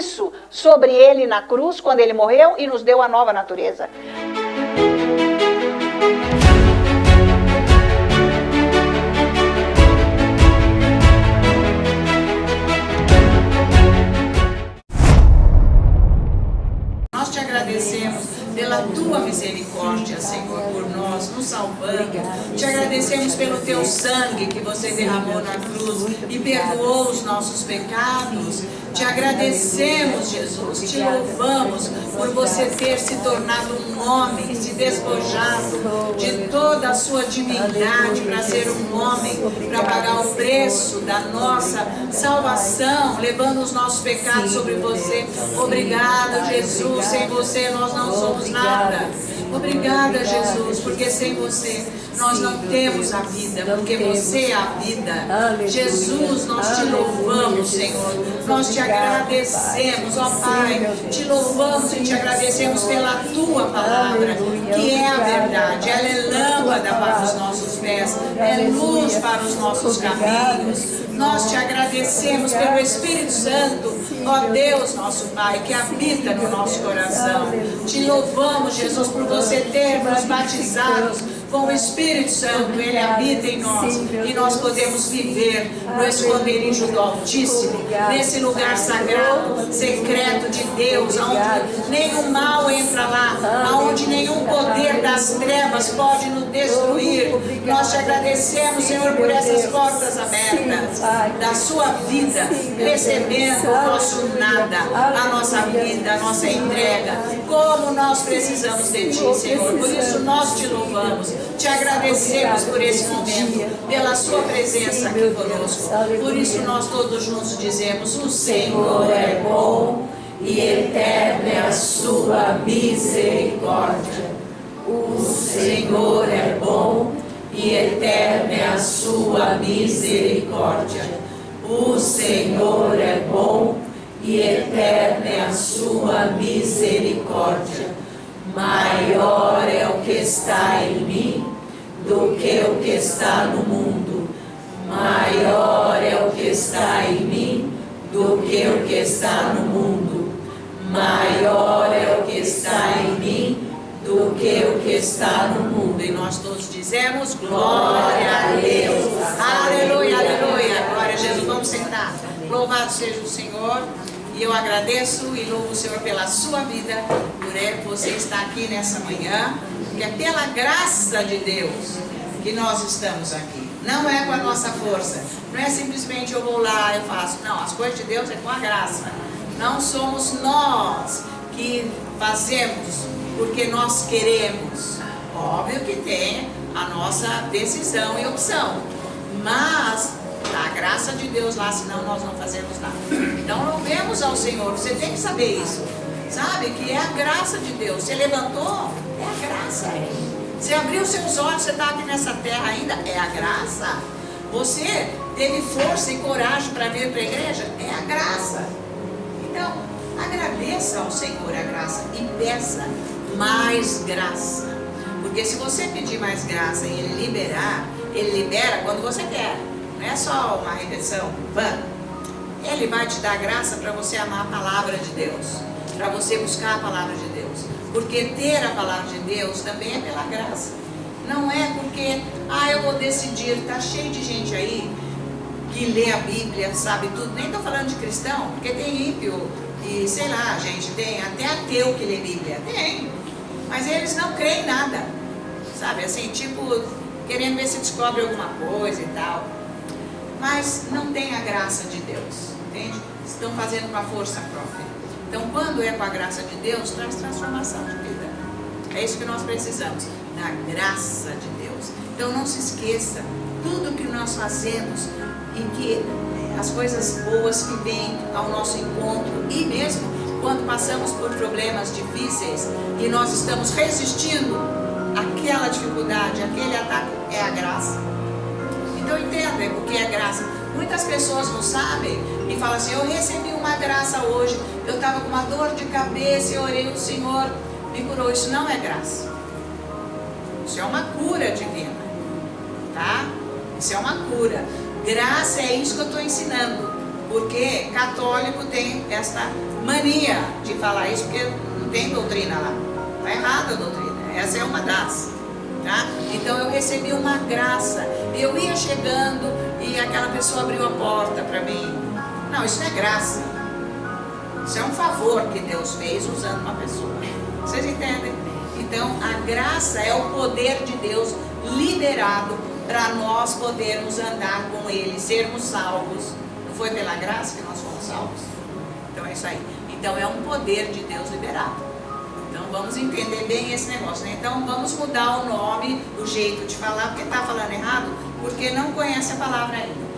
isso sobre ele na cruz, quando ele morreu, e nos deu a nova natureza. Nós te agradecemos pela tua misericórdia, Senhor, por nós, nos salvando. Te agradecemos pelo teu sangue que você derramou na cruz e perdoou os nossos pecados. Te agradecemos, Jesus, te louvamos por você ter se tornado um homem, se despojado de toda a sua divindade para ser um homem, para pagar o preço da nossa salvação, levando os nossos pecados sobre você. Obrigado, Jesus, sem você nós não somos nada. Obrigada, Jesus, porque sem você nós não temos a vida, porque você é a vida. Jesus, nós te louvamos, Senhor, nós te agradecemos, ó Pai, te louvamos e te agradecemos pela tua palavra, que é a verdade, ela é lâmpada para os nossos pés, é luz para os nossos caminhos. Nós te agradecemos pelo Espírito Santo, ó Deus, nosso Pai, que habita no nosso coração. Te louvamos, Jesus, por você ter nos batizado com o Espírito Santo. Ele habita em nós e nós podemos viver no esconderijo do Altíssimo, nesse lugar sagrado, secreto de Deus, onde nenhum mal entra lá, onde nenhum poder das trevas pode nos destruir. Nós te agradecemos, Senhor, por essas portas abertas da sua vida, recebendo o nosso nada, a nossa vida, a nossa entrega, como nós precisamos de ti, Senhor. Por isso nós te louvamos, te agradecemos por esse momento, pela sua presença aqui conosco. Por isso nós todos juntos dizemos: o Senhor é bom e eterna é a sua misericórdia. O Senhor é bom e eterna é a sua misericórdia. O Senhor é bom e eterna é a sua misericórdia. Maior é o que está em mim do que o que está no mundo. Maior é o que está em mim do que o que está no mundo. Maior é o que está em mim do que o que está no mundo. E nós todos dizemos: glória a Deus. Aleluia, aleluia. Glória a Jesus. Vamos sentar. Louvado seja o Senhor. E eu agradeço e louvo o Senhor pela sua vida, por você estar aqui nessa manhã, que é pela graça de Deus que nós estamos aqui. Não é com a nossa força, não é simplesmente eu vou lá, eu faço. Não, as coisas de Deus é com a graça. Não somos nós que fazemos porque nós queremos. Óbvio que tem a nossa decisão e opção, mas a graça de Deus lá, senão nós não fazemos nada. Então louvemos ao Senhor, você tem que saber isso, sabe, que é a graça de Deus. Você levantou, é a graça. Você abriu seus olhos, você está aqui nessa terra ainda, é a graça. Você teve força e coragem para vir para a igreja, é a graça. Então agradeça ao Senhor a graça e peça mais graça, porque se você pedir mais graça e Ele liberar, Ele libera quando você quer. Não é só uma repetição, Ele vai te dar graça para você amar a palavra de Deus, para você buscar a palavra de Deus, porque ter a palavra de Deus também é pela graça. Não é porque, eu vou decidir. Está cheio de gente aí que lê a Bíblia, sabe tudo. Nem estou falando de cristão, porque tem ímpio e sei lá, gente, tem até ateu que lê Bíblia, tem, mas eles não creem em nada, sabe, assim, tipo, querendo ver se descobre alguma coisa e tal. Mas não tem a graça de Deus, entende? Estão fazendo com a força própria. Então, quando é com a graça de Deus, traz transformação de vida. É isso que nós precisamos, da graça de Deus. Então, não se esqueça, tudo que nós fazemos e que as coisas boas que vêm ao nosso encontro, e mesmo quando passamos por problemas difíceis e nós estamos resistindo àquela dificuldade, aquele ataque, é a graça. Então entenda o que é graça. Muitas pessoas não sabem e falam assim: eu recebi uma graça hoje, eu estava com uma dor de cabeça e orei, o Senhor me curou. Isso não é graça, isso é uma cura divina, tá? Isso é uma cura. Graça é isso que eu estou ensinando, porque católico tem esta mania de falar isso, porque não tem doutrina lá. Está errada a doutrina. Essa é uma das. Tá? Então eu recebi uma graça. Eu ia chegando e aquela pessoa abriu a porta para mim. Não, isso não é graça. Isso é um favor que Deus fez usando uma pessoa. Vocês entendem? Então a graça é o poder de Deus liberado para nós podermos andar com Ele, sermos salvos. Não foi pela graça que nós fomos salvos? Então é isso aí. Então é um poder de Deus liberado. Então vamos entender bem esse negócio, né? Então vamos mudar o nome, o jeito de falar, porque está falando errado, porque não conhece a palavra ainda.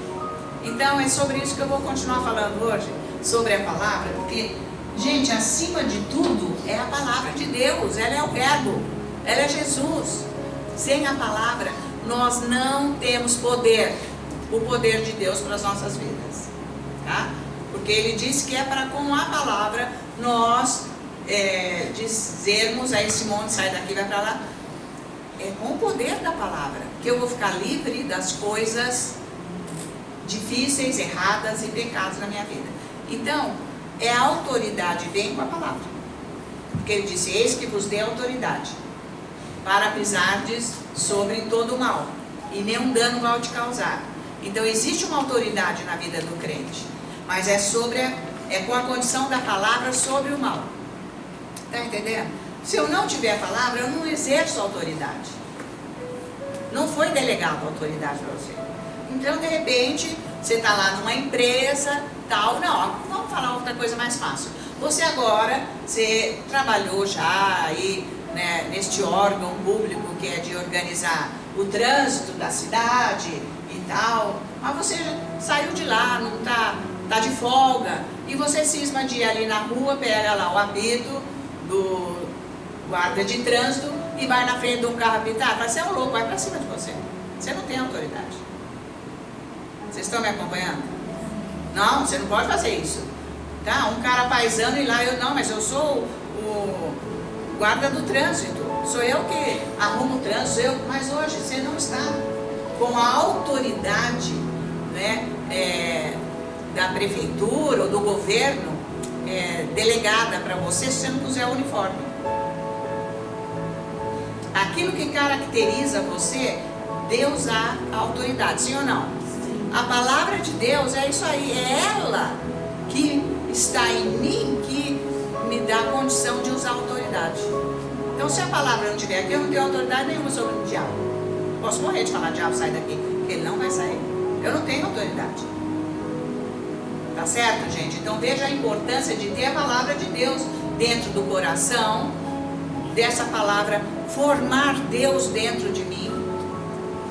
Então é sobre isso que eu vou continuar falando hoje, sobre a palavra, porque, gente, acima de tudo é a palavra de Deus, ela é o verbo, ela é Jesus. Sem a palavra nós não temos poder, o poder de Deus para as nossas vidas, tá? Porque ele disse que é para com a palavra nós dizermos a esse monte, sai daqui, vai para lá. É com o poder da palavra que eu vou ficar livre das coisas difíceis, erradas e pecados na minha vida. Então, a autoridade vem com a palavra. Porque ele disse, eis que vos dei autoridade para pisardes sobre todo o mal, e nenhum dano vai te causar. Então existe uma autoridade na vida do crente, mas é com a condição da palavra sobre o mal. Está entendendo? Se eu não tiver a palavra, eu não exerço autoridade. Não foi delegado a autoridade para você. Então, de repente, você está lá numa empresa, tal. Não, vamos falar outra coisa mais fácil. Você agora, você trabalhou já aí, né, neste órgão público que é de organizar o trânsito da cidade e tal. Mas você já saiu de lá, não tá de folga. E você cisma de ir ali na rua, pega lá o apito do guarda de trânsito e vai na frente de um carro apitar. Você é um louco, vai para cima de você. Você não tem autoridade. Vocês estão me acompanhando? Não, você não pode fazer isso. Tá? Um cara paisano e lá, mas eu sou o guarda do trânsito. Sou eu que arrumo o trânsito, mas hoje você não está com a autoridade, né, da prefeitura ou do governo delegada para você se você não puser o uniforme. Aquilo que caracteriza você, Deus há autoridade, sim ou não? Sim. A palavra de Deus é isso aí, é ela que está em mim que me dá a condição de usar a autoridade. Então se a palavra não estiver aqui, eu não tenho autoridade nenhuma sobre o diabo. Posso morrer de falar, diabo, sai daqui, porque ele não vai sair. Eu não tenho autoridade. Tá certo, gente? Então veja a importância de ter a palavra de Deus dentro do coração, dessa palavra formar Deus dentro de mim,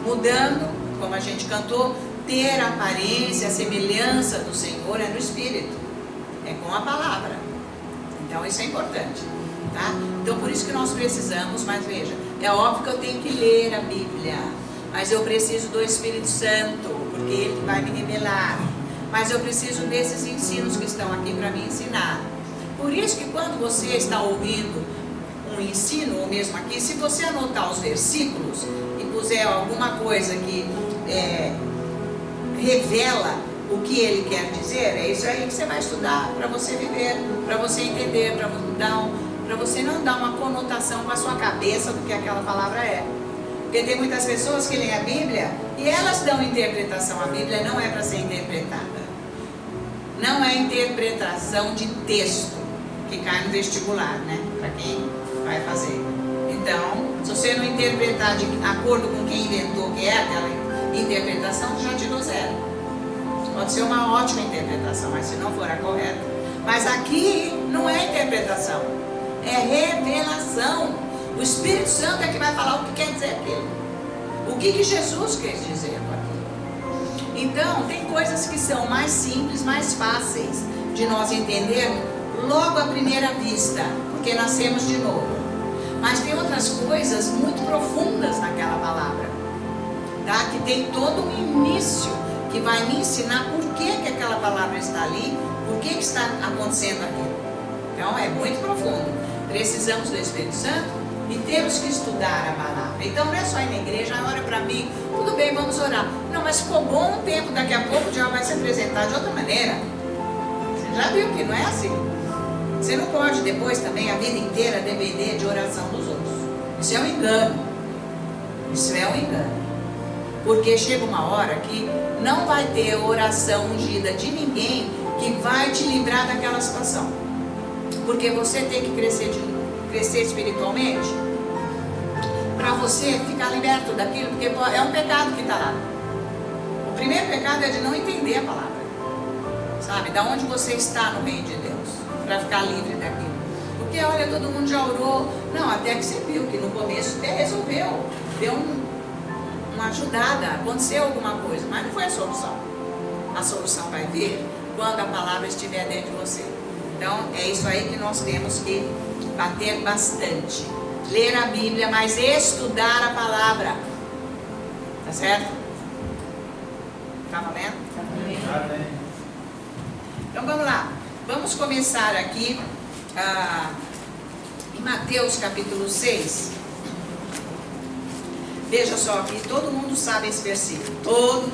mudando, como a gente cantou, ter a aparência, a semelhança do Senhor é no Espírito, é com a palavra. Então isso é importante, tá? Então por isso que nós precisamos, mas veja, é óbvio que eu tenho que ler a Bíblia, mas eu preciso do Espírito Santo, porque Ele vai me revelar. Mas eu preciso desses ensinos que estão aqui para me ensinar. Por isso que quando você está ouvindo um ensino, ou mesmo aqui, se você anotar os versículos e puser alguma coisa que revela o que ele quer dizer, é isso aí que você vai estudar para você viver, para você entender, para você não dar uma conotação com a sua cabeça do que aquela palavra é. Porque tem muitas pessoas que leem a Bíblia e elas dão interpretação. A Bíblia não é para ser interpretada. Não é interpretação de texto que cai no vestibular, né? Para quem vai fazer. Então, se você não interpretar de acordo com quem inventou que é aquela interpretação, já tirou 0. Pode ser uma ótima interpretação, mas se não for a correta. Mas aqui não é interpretação, é revelação. O Espírito Santo é que vai falar o que quer dizer aquilo. O que Jesus quer dizer com aquilo. Então, tem coisas que são mais simples, mais fáceis de nós entendermos logo à primeira vista, porque nascemos de novo. Mas tem outras coisas muito profundas naquela palavra, tá? Que tem todo um início que vai me ensinar por que aquela palavra está ali, por que está acontecendo aquilo. Então, é muito profundo. Precisamos do Espírito Santo e temos que estudar a palavra. Então não é só ir na igreja, ora para mim, tudo bem, vamos orar. Não, mas ficou bom um tempo, daqui a pouco o diabo vai se apresentar de outra maneira. Você já viu que não é assim? Você não pode depois também a vida inteira depender de oração dos outros. Isso é um engano. Isso é um engano. Porque chega uma hora que não vai ter oração ungida de ninguém que vai te livrar daquela situação. Porque você tem que crescer espiritualmente para você ficar liberto daquilo, porque é um pecado que está lá. O primeiro pecado é de não entender a palavra. Sabe? Da onde você está no reino de Deus, para ficar livre daquilo. Porque olha, todo mundo já orou. Não, até que você viu que no começo até resolveu. Deu uma ajudada, aconteceu alguma coisa, mas não foi a solução. A solução vai vir quando a palavra estiver dentro de você. Então é isso aí que nós temos que bater bastante. Ler a Bíblia, mas estudar a palavra. Tá certo? Tá valendo? Amém. Então vamos lá. Vamos começar aqui em Mateus capítulo 6. Veja só que todo mundo sabe esse versículo. Todo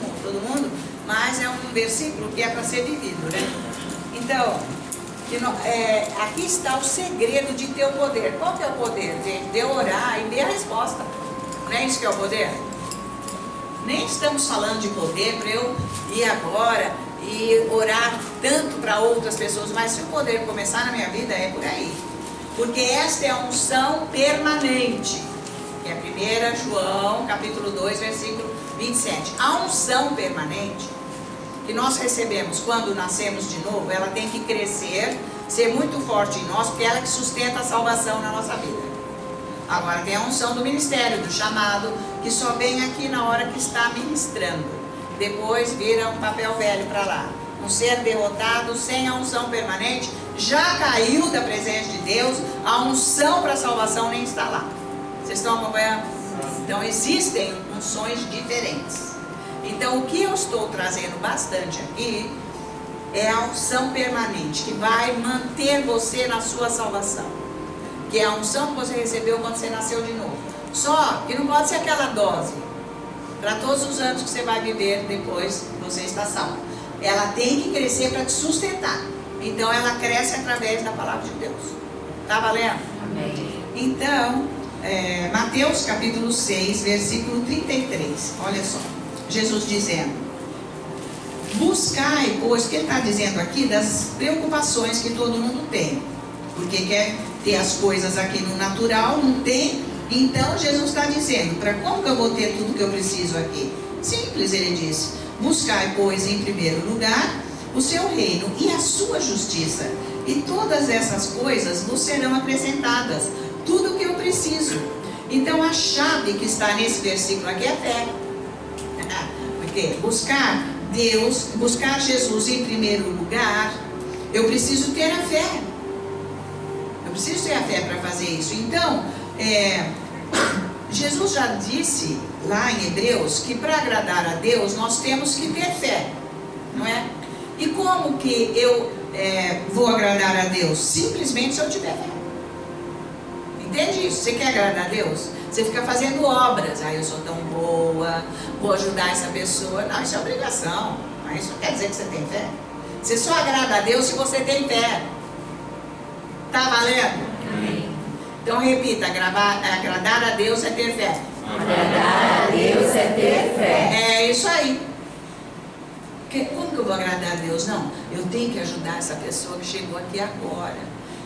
mundo. Mas é um versículo que é para ser vivido, né? Então, aqui está o segredo de ter o poder. Qual que é o poder, gente? De orar e ter a resposta. Não é isso que é o poder? Nem estamos falando de poder para eu ir agora e orar tanto para outras pessoas, mas se o poder começar na minha vida é por aí. Porque esta é a unção permanente. Que é 1 João, capítulo 2, versículo 27. A unção permanente que nós recebemos quando nascemos de novo, ela tem que crescer, ser muito forte em nós, porque ela é que sustenta a salvação na nossa vida. Agora tem a unção do ministério, do chamado, que só vem aqui na hora que está ministrando. Depois vira um papel velho para lá. Um ser derrotado, sem a unção permanente, já caiu da presença de Deus, a unção para a salvação nem está lá. Vocês estão acompanhando? Então existem unções diferentes. Então o que eu estou trazendo bastante aqui é a unção permanente, que vai manter você na sua salvação. Que é a unção que você recebeu quando você nasceu de novo. Só que não pode ser aquela dose para todos os anos que você vai viver depois que você está salvo. Ela tem que crescer para te sustentar. Então ela cresce através da palavra de Deus. Tá valendo? Amém. Então, Mateus capítulo 6, versículo 33. Olha só. Jesus dizendo: buscai, pois, o que ele está dizendo aqui das preocupações que todo mundo tem. Porque quer ter as coisas aqui no natural, não tem. Então Jesus está dizendo, para como que eu vou ter tudo que eu preciso aqui? Simples, ele disse: buscai, pois, em primeiro lugar o seu reino e a sua justiça, e todas essas coisas vos serão acrescentadas. Tudo o que eu preciso. Então a chave que está nesse versículo aqui é fé. Porque buscar Deus, buscar Jesus em primeiro lugar, eu preciso ter a fé. Eu preciso ter a fé para fazer isso. Então, Jesus já disse lá em Hebreus que para agradar a Deus nós temos que ter fé, não é? E como que eu vou agradar a Deus? Simplesmente se eu tiver fé. Entende isso? Você quer agradar a Deus? Você fica fazendo obras. Eu sou tão boa, vou ajudar essa pessoa. Não, isso é obrigação. Mas isso não quer dizer que você tem fé. Você só agrada a Deus se você tem fé. Tá valendo? Amém. Então repita: agradar a Deus é ter fé. Agradar a Deus é ter fé. É isso aí. Como que eu vou agradar a Deus? Não, eu tenho que ajudar essa pessoa que chegou aqui agora.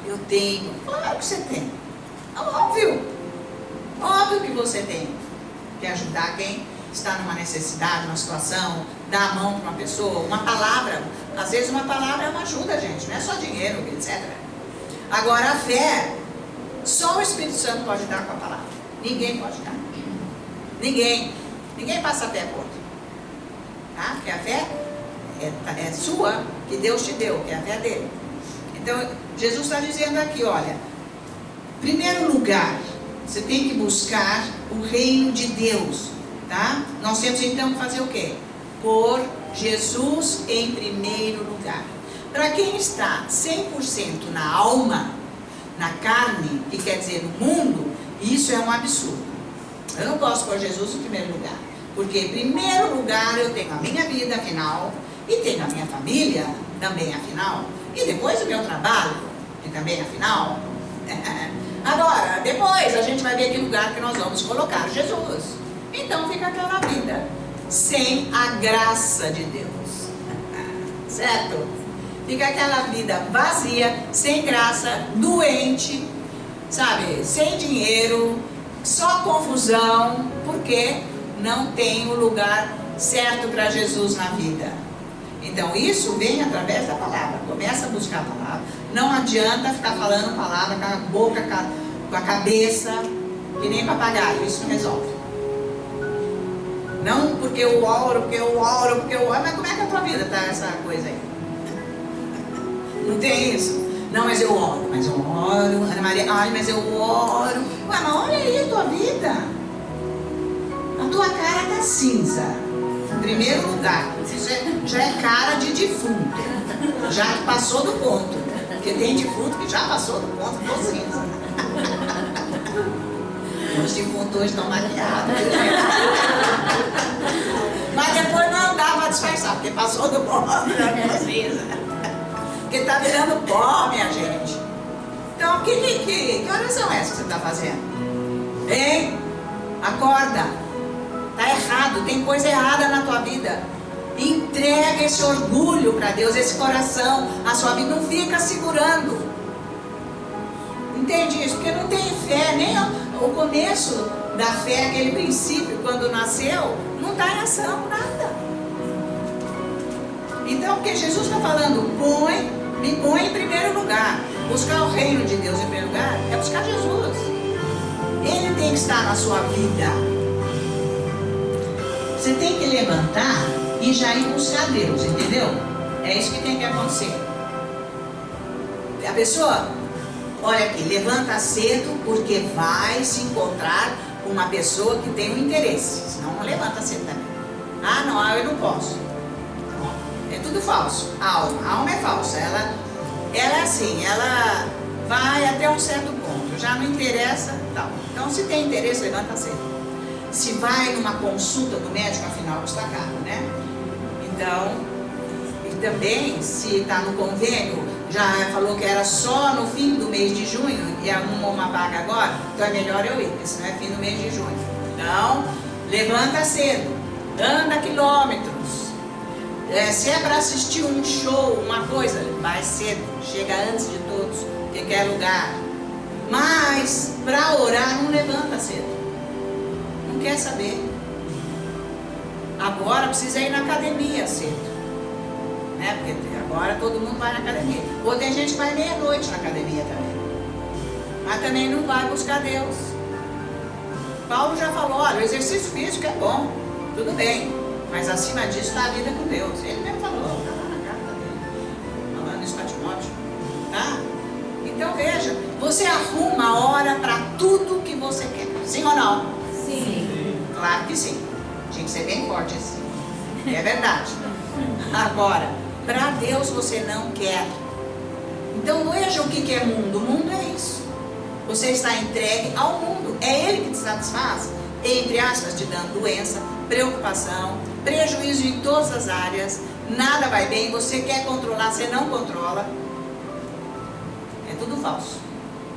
Eu tenho. Claro que você tem. Óbvio. Óbvio que você tem que ajudar quem está numa necessidade, numa situação, dar a mão para uma pessoa, uma palavra. Às vezes uma palavra é uma ajuda, gente, não é só dinheiro, etc. Agora a fé, só o Espírito Santo pode dar com a palavra. Ninguém pode dar. Ninguém passa a fé por outro. Tá? Porque a fé é sua, que Deus te deu, que é a fé dele. Então Jesus está dizendo aqui, olha, primeiro lugar, você tem que buscar o reino de Deus, tá? Nós temos então que fazer o quê? Pôr Jesus em primeiro lugar. Para quem está 100% na alma, na carne, que quer dizer no mundo, isso é um absurdo. Eu não posso pôr Jesus em primeiro lugar, porque em primeiro lugar eu tenho a minha vida, afinal, e tenho a minha família também, afinal, e depois o meu trabalho, E também, afinal. Agora, depois a gente vai ver que lugar que nós vamos colocar Jesus. Então fica aquela vida sem a graça de Deus. Certo? Fica aquela vida vazia, sem graça, doente, sabe? Sem dinheiro, só confusão, porque não tem o lugar certo para Jesus na vida. Então isso vem através da palavra. Começa a buscar a palavra. Não adianta ficar falando palavra com a boca, com a cabeça, que nem papagaio. Isso não resolve. Não porque eu oro, porque eu oro, porque eu oro. Mas como é que a tua vida está essa coisa aí? Não tem isso. Não, mas eu oro. Ana Maria, ai, mas eu oro. Ué, mas olha aí a tua vida. A tua cara tá cinza. Em primeiro lugar, já é cara de defunto. Já passou do ponto. Porque tem defunto que já passou do ponto, tô cinza. Os defuntos hoje estão maquiados. Mas depois não dá pra disfarçar, porque passou do ponto, já ficou cinza. Porque tá virando pó, minha gente. Então, que oração é essa que você está fazendo? Hein? Acorda. Tá errado, tem coisa errada na tua vida. Entrega esse orgulho para Deus, esse coração, a sua vida. Não fica segurando. Entende isso? Porque não tem fé, nem o começo da fé, aquele princípio, quando nasceu, não está em ação, nada. Então, o que Jesus está falando? Me põe em primeiro lugar. Buscar o reino de Deus em primeiro lugar é buscar Jesus. Ele tem que estar na sua vida. Você tem que levantar e já ir buscar Deus, entendeu? É isso que tem que acontecer. A pessoa, olha aqui, levanta cedo porque vai se encontrar com uma pessoa que tem um interesse. Senão não levanta cedo também. Ah, não, eu não posso. É tudo falso. A alma é falsa. Ela é assim, ela vai até um certo ponto. Já não interessa, tal. Então, se tem interesse, levanta cedo. Se vai numa consulta do médico, afinal custa caro, né? Então, e também, se está no convênio, já falou que era só no fim do mês de junho e arrumou uma vaga agora, então é melhor eu ir, porque senão é fim do mês de junho. Então, levanta cedo, anda quilômetros. Se é para assistir um show, uma coisa, vai cedo, chega antes de todos, que quer lugar. Mas, para orar, não levanta cedo. Não quer saber. Agora precisa ir na academia cedo, né? Porque agora todo mundo vai na academia. Ou tem gente que vai meia-noite na academia também. Mas também não vai buscar Deus. Paulo já falou, olha, o exercício físico é bom, tudo bem, mas acima disso está a vida com Deus. Ele mesmo falou, está lá na carta dele, falando isso para Timóteo, tá? Então veja, você arruma a hora para tudo que você quer, sim ou não? Sim. Claro que sim. Tinha que ser bem forte assim. É verdade. Agora, para Deus você não quer. Então veja o que é mundo. O mundo é isso. Você está entregue ao mundo. É Ele que te satisfaz. Entre aspas, te dando doença, preocupação, prejuízo em todas as áreas. Nada vai bem. Você quer controlar, você não controla. É tudo falso.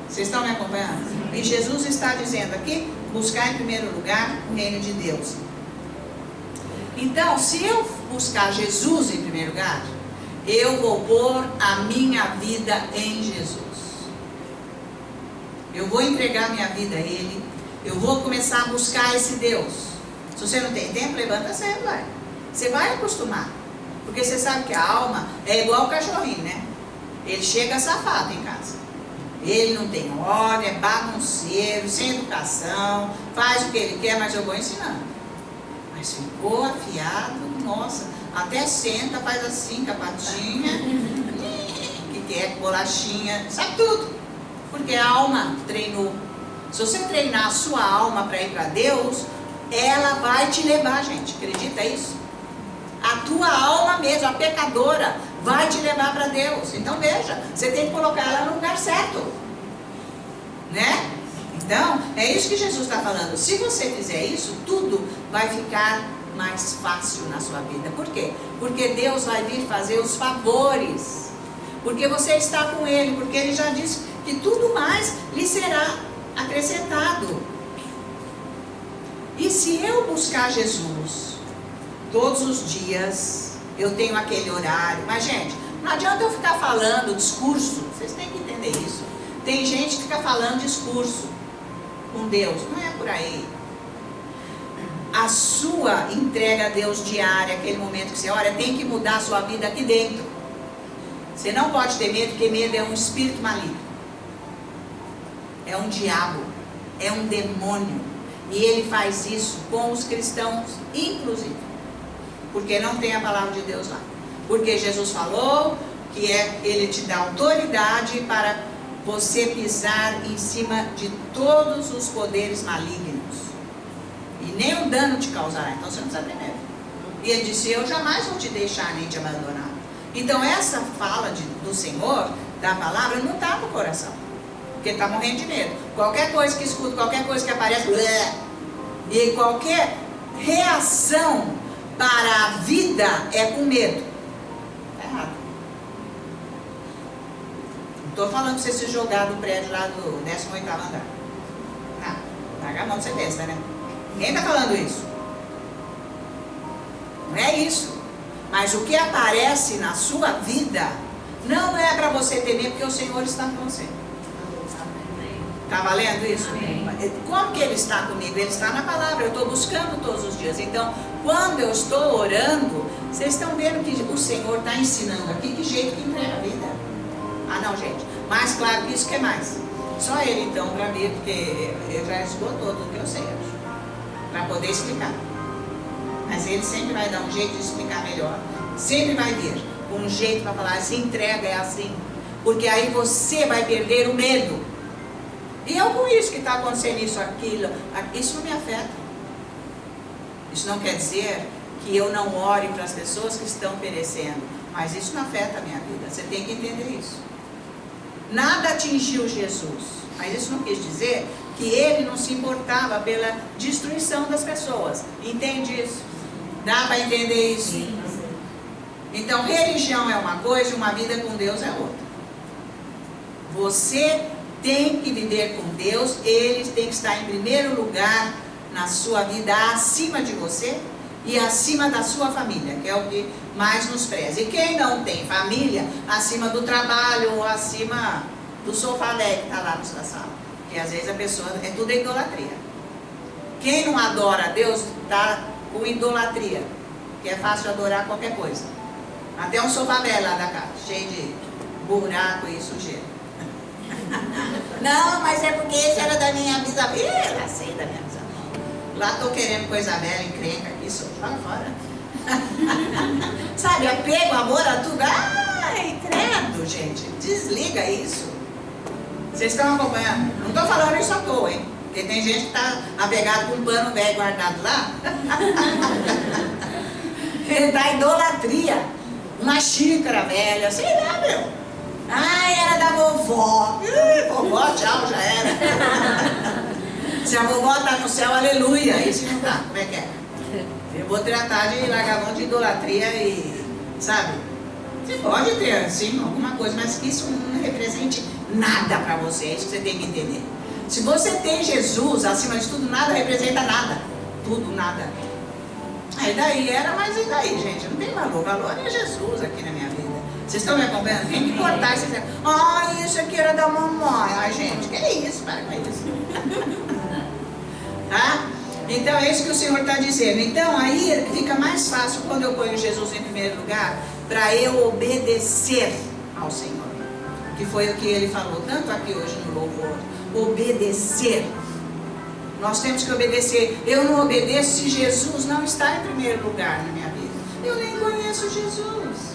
Vocês estão me acompanhando? E Jesus está dizendo aqui, buscar em primeiro lugar o reino de Deus. Então, se eu buscar Jesus em primeiro lugar, eu vou pôr a minha vida em Jesus. Eu vou entregar minha vida a Ele. Eu vou começar a buscar esse Deus. Se você não tem tempo, levanta cedo, vai. Você vai acostumar. Porque você sabe que a alma é igual o cachorrinho, né? Ele chega safado em casa. Ele não tem ordem, é bagunceiro, sem educação, faz o que ele quer, mas eu vou ensinando. Mas ficou afiado, nossa, até senta, faz assim com a patinha, que quer bolachinha, sabe tudo. Porque a alma treinou. Se você treinar a sua alma para ir para Deus, ela vai te levar, gente. Acredita isso? A tua alma mesmo, a pecadora, vai te levar para Deus. Então veja, você tem que colocar ela no lugar certo, né? Então, é isso que Jesus está falando. Se você fizer isso, tudo vai ficar mais fácil na sua vida. Por quê? Porque Deus vai vir fazer os favores. porque você está com Ele, porque Ele já disse que tudo mais lhe será acrescentado. E se eu buscar Jesus todos os dias, eu tenho aquele horário, mas gente, não adianta eu ficar falando discurso, vocês têm que entender isso. Tem gente que fica falando discurso com Deus, não é por aí. A sua entrega a Deus diária, aquele momento que você olha, tem que mudar a sua vida aqui dentro. Você não pode ter medo, porque medo é um espírito maligno. É um diabo, é um demônio. E ele faz isso com os cristãos, inclusive. Porque não tem a palavra de Deus lá. Porque Jesus falou que ele te dá autoridade para você pisar em cima de todos os poderes malignos. E nem um dano te causará. Então você não precisa ter medo. E ele disse, eu jamais vou te deixar nem te abandonar. Então essa fala do Senhor, da palavra, não está no coração. Porque está morrendo de medo. Qualquer coisa que escuta, qualquer coisa que aparece, e qualquer reação para a vida é com medo. Está errado. Não estou falando para você se jogar do prédio lá do 18º andar. Não, larga a mão de ser besta, né? Ninguém está falando isso. Não é isso. Mas o que aparece na sua vida não é para você temer, porque o Senhor está com você. Está valendo isso? Amém. Como que Ele está comigo? Ele está na palavra, eu estou buscando todos os dias. Então, quando eu estou orando, vocês estão vendo que o Senhor está ensinando aqui que jeito que entrega a vida. Ah não, gente, mais claro que isso, que mais? Só Ele então para mim, porque ele já esgotou tudo que eu sei, para poder explicar. Mas Ele sempre vai dar um jeito de explicar melhor. Sempre vai vir um jeito para falar, se entrega, é assim. Porque aí você vai perder o medo. E eu com isso que está acontecendo, isso, aquilo, isso não me afeta. Isso não quer dizer que eu não ore para as pessoas que estão perecendo. Mas isso não afeta a minha vida. Você tem que entender isso. Nada atingiu Jesus. Mas isso não quis dizer que Ele não se importava pela destruição das pessoas. Entende isso? Dá para entender isso? Sim. Então, religião é uma coisa e uma vida com Deus é outra. Você tem que viver com Deus, Ele tem que estar em primeiro lugar na sua vida, acima de você e acima da sua família, que é o que mais nos preza. E quem não tem família, acima do trabalho ou acima do sofá que está lá na sua sala. Porque às vezes a pessoa, é tudo idolatria. Quem não adora a Deus está com idolatria, que é fácil adorar qualquer coisa. Até um sofá velho lá da casa, cheio de buraco e sujeira. Não, mas é porque esse era da minha bisavó. Lá sei da minha bisavó. Lá estou querendo coisa velha, encrenca aqui, só joga fora. Sabe, apego, amor a tudo. Ai, credo, gente. Desliga isso. Vocês estão acompanhando? Não estou falando isso à toa, hein? Porque tem gente que está apegado com um pano velho guardado lá. Ele dá idolatria. Uma xícara velha, sei lá, meu. Ai, era da vovó. Vovó, tchau, já era. Se a vovó está no céu, aleluia. E se não está, como é que é? Eu vou tratar de largar a mão de idolatria e, sabe? Você pode ter, sim, alguma coisa, mas que isso não represente nada para você. É isso que você tem que entender. Se você tem Jesus, acima de tudo, nada representa nada. Tudo, nada. Aí daí era, mas e daí, gente? Não tem valor. O valor é Jesus aqui na minha vida. Vocês estão me acompanhando? Tem que cortar isso. Isso aqui era da mamãe. Ai, gente, que é isso? Para com isso. Tá? Então é isso que o Senhor está dizendo. Então aí fica mais fácil quando eu ponho Jesus em primeiro lugar, para eu obedecer ao Senhor. Que foi o que Ele falou, tanto aqui hoje no louvor. Obedecer. Nós temos que obedecer. Eu não obedeço se Jesus não está em primeiro lugar na minha vida. Eu nem conheço Jesus.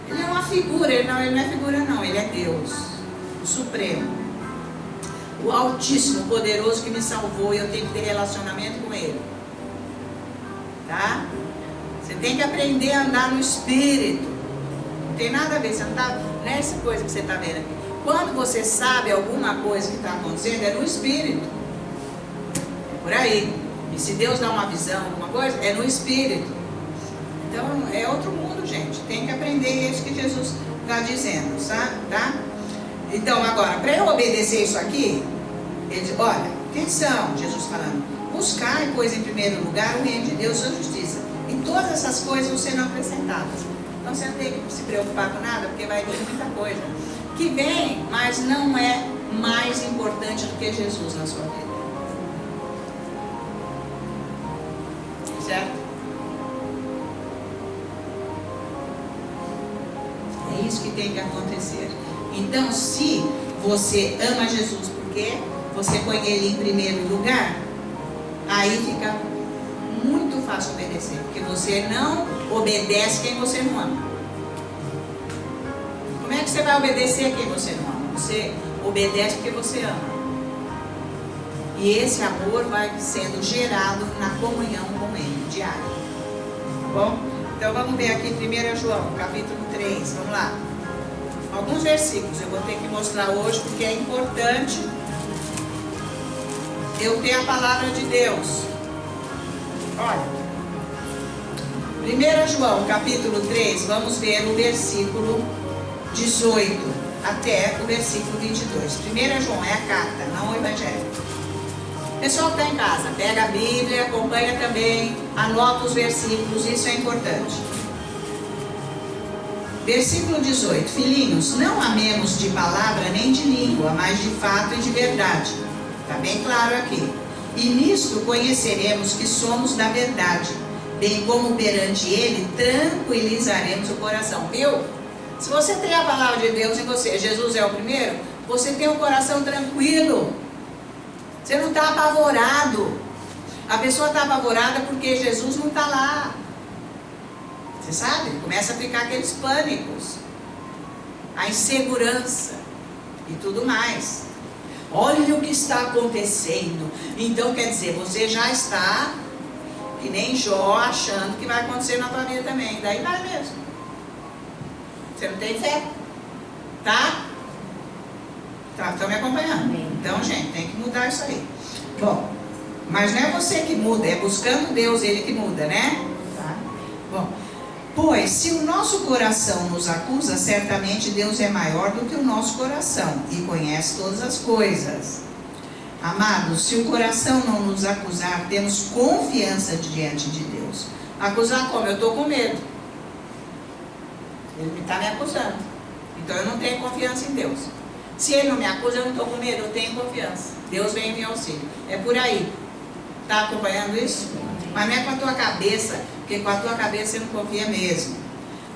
Ele é uma figura, ele não é figura não, Ele é Deus, o Supremo, o Altíssimo, o Poderoso que me salvou, e eu tenho que ter relacionamento com Ele. Tá? Você tem que aprender a andar no Espírito. Não tem nada a ver, você não está nessa coisa que você está vendo aqui. Quando você sabe alguma coisa que está acontecendo, é no Espírito. É por aí. E se Deus dá uma visão, alguma coisa, é no Espírito. Então é outro mundo, gente. Tem que aprender isso que Jesus está dizendo, tá? Então, agora, para eu obedecer isso aqui, ele diz, olha, atenção, Jesus falando, buscai, pois, em primeiro lugar o reino de Deus e a sua justiça, e todas essas coisas serão acrescentadas. Então, você não tem que se preocupar com nada, porque vai vir muita coisa que vem, mas não é mais importante do que Jesus na sua vida. Certo? É isso que tem que acontecer. Então, se você ama Jesus porque você põe Ele em primeiro lugar, aí fica muito fácil obedecer, porque você não obedece quem você não ama. Como é que você vai obedecer quem você não ama? Você obedece porque você ama. E esse amor vai sendo gerado na comunhão com Ele, diária. Tá bom? Então vamos ver aqui 1 João, capítulo 3, vamos lá. Alguns versículos eu vou ter que mostrar hoje, porque é importante eu ter a palavra de Deus. Olha, 1 João, capítulo 3, vamos ver o versículo 18 até o versículo 22. 1 João é a carta, não o Evangelho. Pessoal que está em casa, pega a Bíblia, acompanha também, anota os versículos, isso é importante. Versículo 18: Filhinhos, não amemos de palavra nem de língua, mas de fato e de verdade. Está bem claro aqui. E nisto conheceremos que somos da verdade, bem como perante Ele tranquilizaremos o coração. Viu? Se você tem a palavra de Deus em você, Jesus é o primeiro, você tem um coração tranquilo. Você não está apavorado. A pessoa está apavorada porque Jesus não está lá. Você sabe? Começa a ficar aqueles pânicos, a insegurança e tudo mais. Olha o que está acontecendo. Então quer dizer, você já está que nem Jó, achando que vai acontecer na tua vida também. Daí vai mesmo. Você não tem fé. Tá? Estão me acompanhando? Então, gente, tem que mudar isso aí. Bom, mas não é você que muda, é buscando Deus, Ele que muda, né? Tá? Bom, pois se o nosso coração nos acusa, certamente Deus é maior do que o nosso coração e conhece todas as coisas. Amados, se o coração não nos acusar, temos confiança diante de Deus. Acusar como? Eu estou com medo. Ele está me acusando. Então eu não tenho confiança em Deus. Se Ele não me acusa, eu não estou com medo, eu tenho confiança. Deus vem em meu auxílio. É por aí. Está acompanhando isso? Mas não é com a tua cabeça, porque com a tua cabeça você não confia mesmo.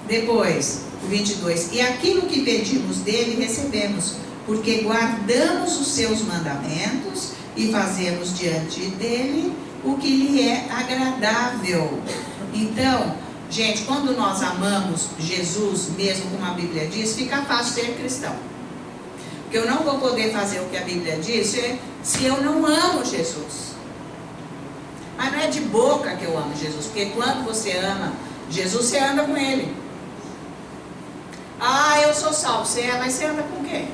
Depois, o 22. E aquilo que pedimos dele, recebemos, porque guardamos os seus mandamentos e fazemos diante dele o que lhe é agradável. Então, gente, quando nós amamos Jesus, mesmo como a Bíblia diz, fica fácil ser cristão. Porque eu não vou poder fazer o que a Bíblia diz se eu não amo Jesus. Mas não é de boca que eu amo Jesus, porque quando você ama Jesus, você anda com Ele. Ah, eu sou salvo, mas você anda com quem?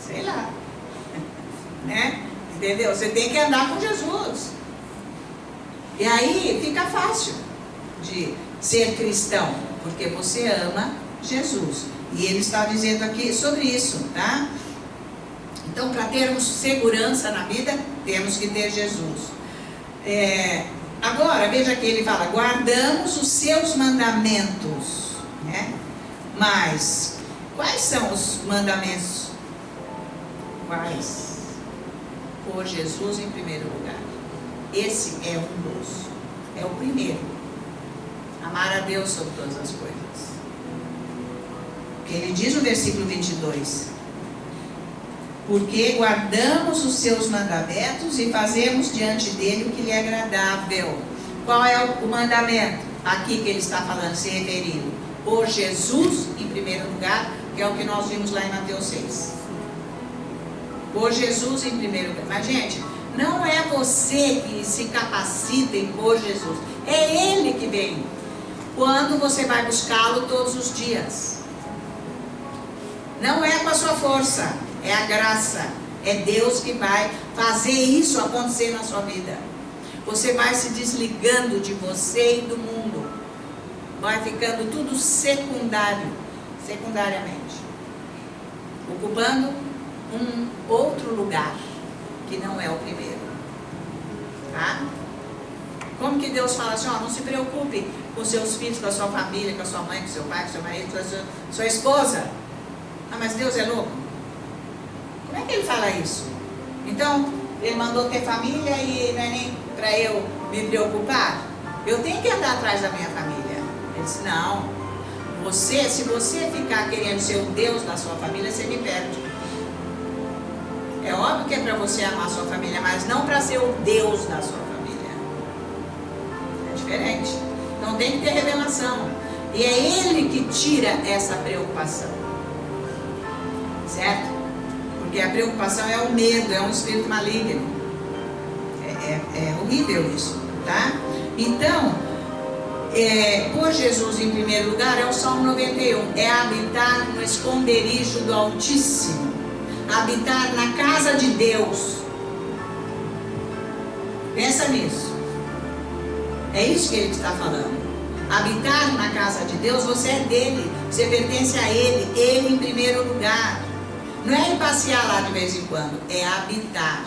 Sei lá. Né? Entendeu? Você tem que andar com Jesus. E aí fica fácil de ser cristão, porque você ama Jesus. E ele está dizendo aqui sobre isso, tá? Então, para termos segurança na vida, temos que ter Jesus. Agora, veja que ele fala, guardamos os seus mandamentos, né? Mas, quais são os mandamentos? Quais? Pôr Jesus em primeiro lugar. Esse é um dos. É o primeiro. Amar a Deus sobre todas as coisas. Porque ele diz no versículo 22... Porque guardamos os seus mandamentos e fazemos diante dele o que lhe é agradável. Qual é o mandamento? Aqui que ele está falando, se referindo. Por Jesus em primeiro lugar, que é o que nós vimos lá em Mateus 6. Por Jesus em primeiro lugar. Mas, gente, não é você que se capacita em pôr Jesus. É Ele que vem. Quando você vai buscá-lo todos os dias. Não é com a sua força. É a graça, é Deus que vai fazer isso acontecer na sua vida. Você vai se desligando de você e do mundo. Vai ficando tudo secundário. secundariamente, ocupando um outro lugar, que não é o primeiro. Tá? Como que Deus fala assim, ó, não se preocupe com seus filhos, com a sua família, com a sua mãe, com seu pai, com seu marido, com a sua esposa. Ah, mas Deus é louco? Como é que ele fala isso? Então, ele mandou ter família e não é nem para eu me preocupar? Eu tenho que andar atrás da minha família. Ele disse, não. Se você ficar querendo ser o Deus da sua família, você me perde. É óbvio que é para você amar a sua família, mas não para ser o Deus da sua família. É diferente. Então tem que ter revelação. E é Ele que tira essa preocupação. Certo? Porque a preocupação é o medo, é um espírito maligno. É horrível isso, tá? Então, por Jesus em primeiro lugar, é o Salmo 91. É habitar no esconderijo do Altíssimo. Habitar na casa de Deus. Pensa nisso. É isso que ele está falando. Habitar na casa de Deus, você é dele. Você pertence a ele. Ele em primeiro lugar. Não é ir passear lá de vez em quando, é habitar.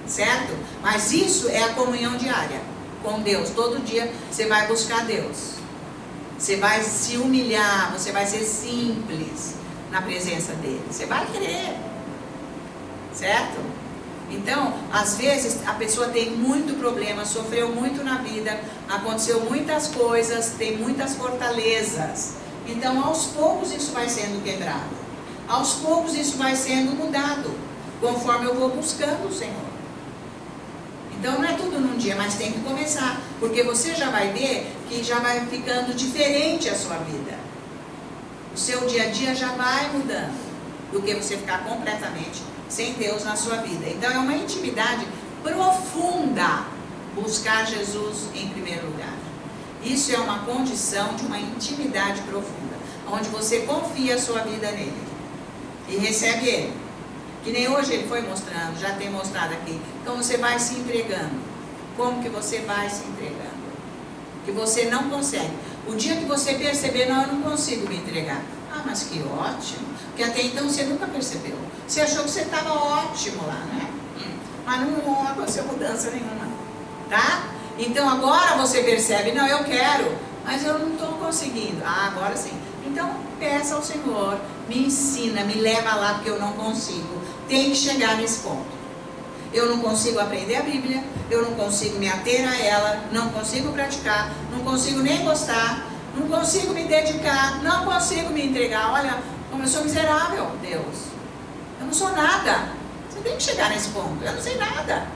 Certo? Mas isso é a comunhão diária com Deus. Todo dia você vai buscar Deus. Você vai se humilhar, você vai ser simples na presença dele. Você vai querer. Certo? Então, às vezes a pessoa tem muito problema, sofreu muito na vida, aconteceu muitas coisas, tem muitas fortalezas. Então, aos poucos isso vai sendo quebrado. Aos poucos isso vai sendo mudado, conforme eu vou buscando o Senhor. Então não é tudo num dia, mas tem que começar, porque você já vai ver que já vai ficando diferente a sua vida. O seu dia a dia já vai mudando, do que você ficar completamente sem Deus na sua vida. Então é uma intimidade profunda, buscar Jesus em primeiro lugar. Isso é uma condição de uma intimidade profunda, onde você confia a sua vida nele. E recebe ele. Que nem hoje ele foi mostrando, já tem mostrado aqui. Então você vai se entregando. Como que você vai se entregando? Que você não consegue. O dia que você perceber, não, eu não consigo me entregar. Ah, mas que ótimo. Porque até então você nunca percebeu. Você achou que você estava ótimo lá, né? Mas não aconteceu mudança nenhuma. Tá? Então agora você percebe, não, eu quero, mas eu não estou conseguindo. Ah, agora sim. Então peça ao Senhor, me ensina, me leva lá, porque eu não consigo. Tem que chegar nesse ponto. Eu não consigo aprender a Bíblia, eu não consigo me ater a ela, não consigo praticar, não consigo nem gostar, não consigo me dedicar, não consigo me entregar. Olha, como eu sou miserável, Deus. Eu não sou nada. Você tem que chegar nesse ponto. Eu não sei nada.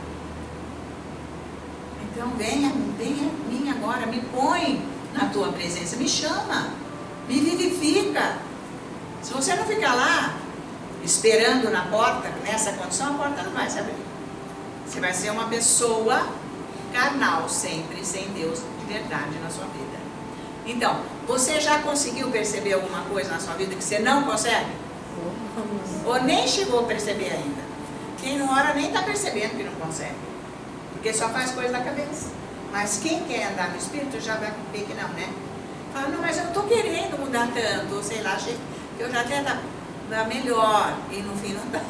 Então venha a mim agora, me põe na tua presença, me chama, me vivifica. Se você não ficar lá, esperando na porta, nessa condição, a porta não vai se abrir. Você vai ser uma pessoa carnal sempre, sem Deus de verdade na sua vida. Então, você já conseguiu perceber alguma coisa na sua vida que você não consegue? Ou nem chegou a perceber ainda? Quem não ora nem está percebendo que não consegue. Porque só faz coisa da cabeça. Mas quem quer andar no Espírito já vai ver que não, né? Fala, não, mas eu estou querendo mudar tanto, sei lá, achei que eu já até dá melhor, e no fim não dá.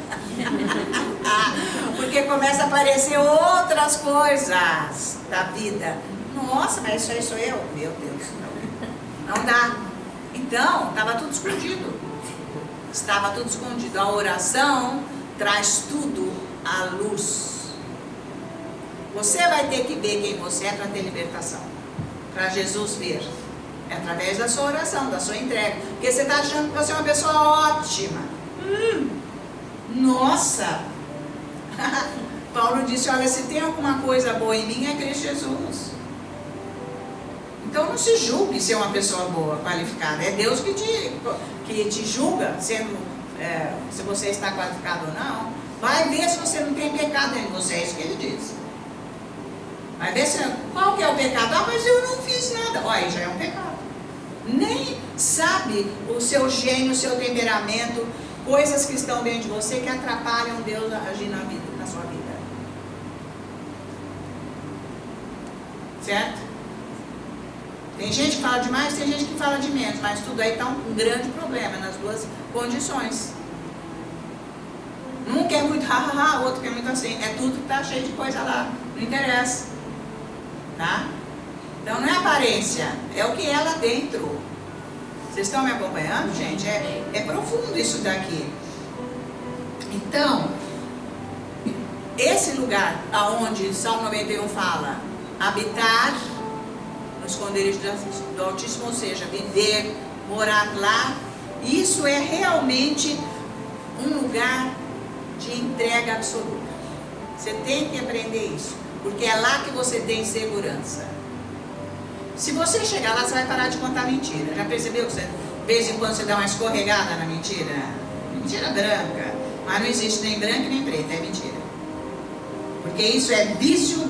Porque começa a aparecer outras coisas da vida. Nossa, mas isso aí sou eu? Meu Deus, não dá. Então, estava tudo escondido. Estava tudo escondido. A oração traz tudo à luz. Você vai ter que ver quem você é para ter libertação. Para Jesus ver. É através da sua oração, da sua entrega. Porque você está achando que você é uma pessoa ótima. Nossa! Paulo disse, olha, se tem alguma coisa boa em mim, é Cristo Jesus. Então não se julgue ser uma pessoa boa, qualificada. É Deus que te julga, sendo, se você está qualificado ou não. Vai ver se você não tem pecado dentro de você, é isso que ele diz. Vai ver se, qual que é o pecado? Ah, mas eu não fiz nada. Olha, aí já é um pecado. Nem sabe o seu gênio, o seu temperamento, coisas que estão dentro de você que atrapalham Deus a agir na sua vida. Certo? Tem gente que fala demais, tem gente que fala de menos, mas tudo aí está um grande problema nas duas condições. Um quer muito ha, outro quer muito assim. É tudo que está cheio de coisa lá, não interessa. Tá? Então não é aparência, é o que é lá dentro. Vocês estão me acompanhando, gente? É profundo isso daqui. Então, esse lugar aonde Salmo 91 fala, habitar no esconderijo do Altíssimo, ou seja, viver, morar lá, isso é realmente um lugar de entrega absoluta. Você tem que aprender isso, porque é lá que você tem segurança. Se você chegar lá, você vai parar de contar mentira. Já percebeu que você, de vez em quando você dá uma escorregada na mentira? Mentira branca, mas não existe nem branca nem preta, é mentira. Porque isso é vício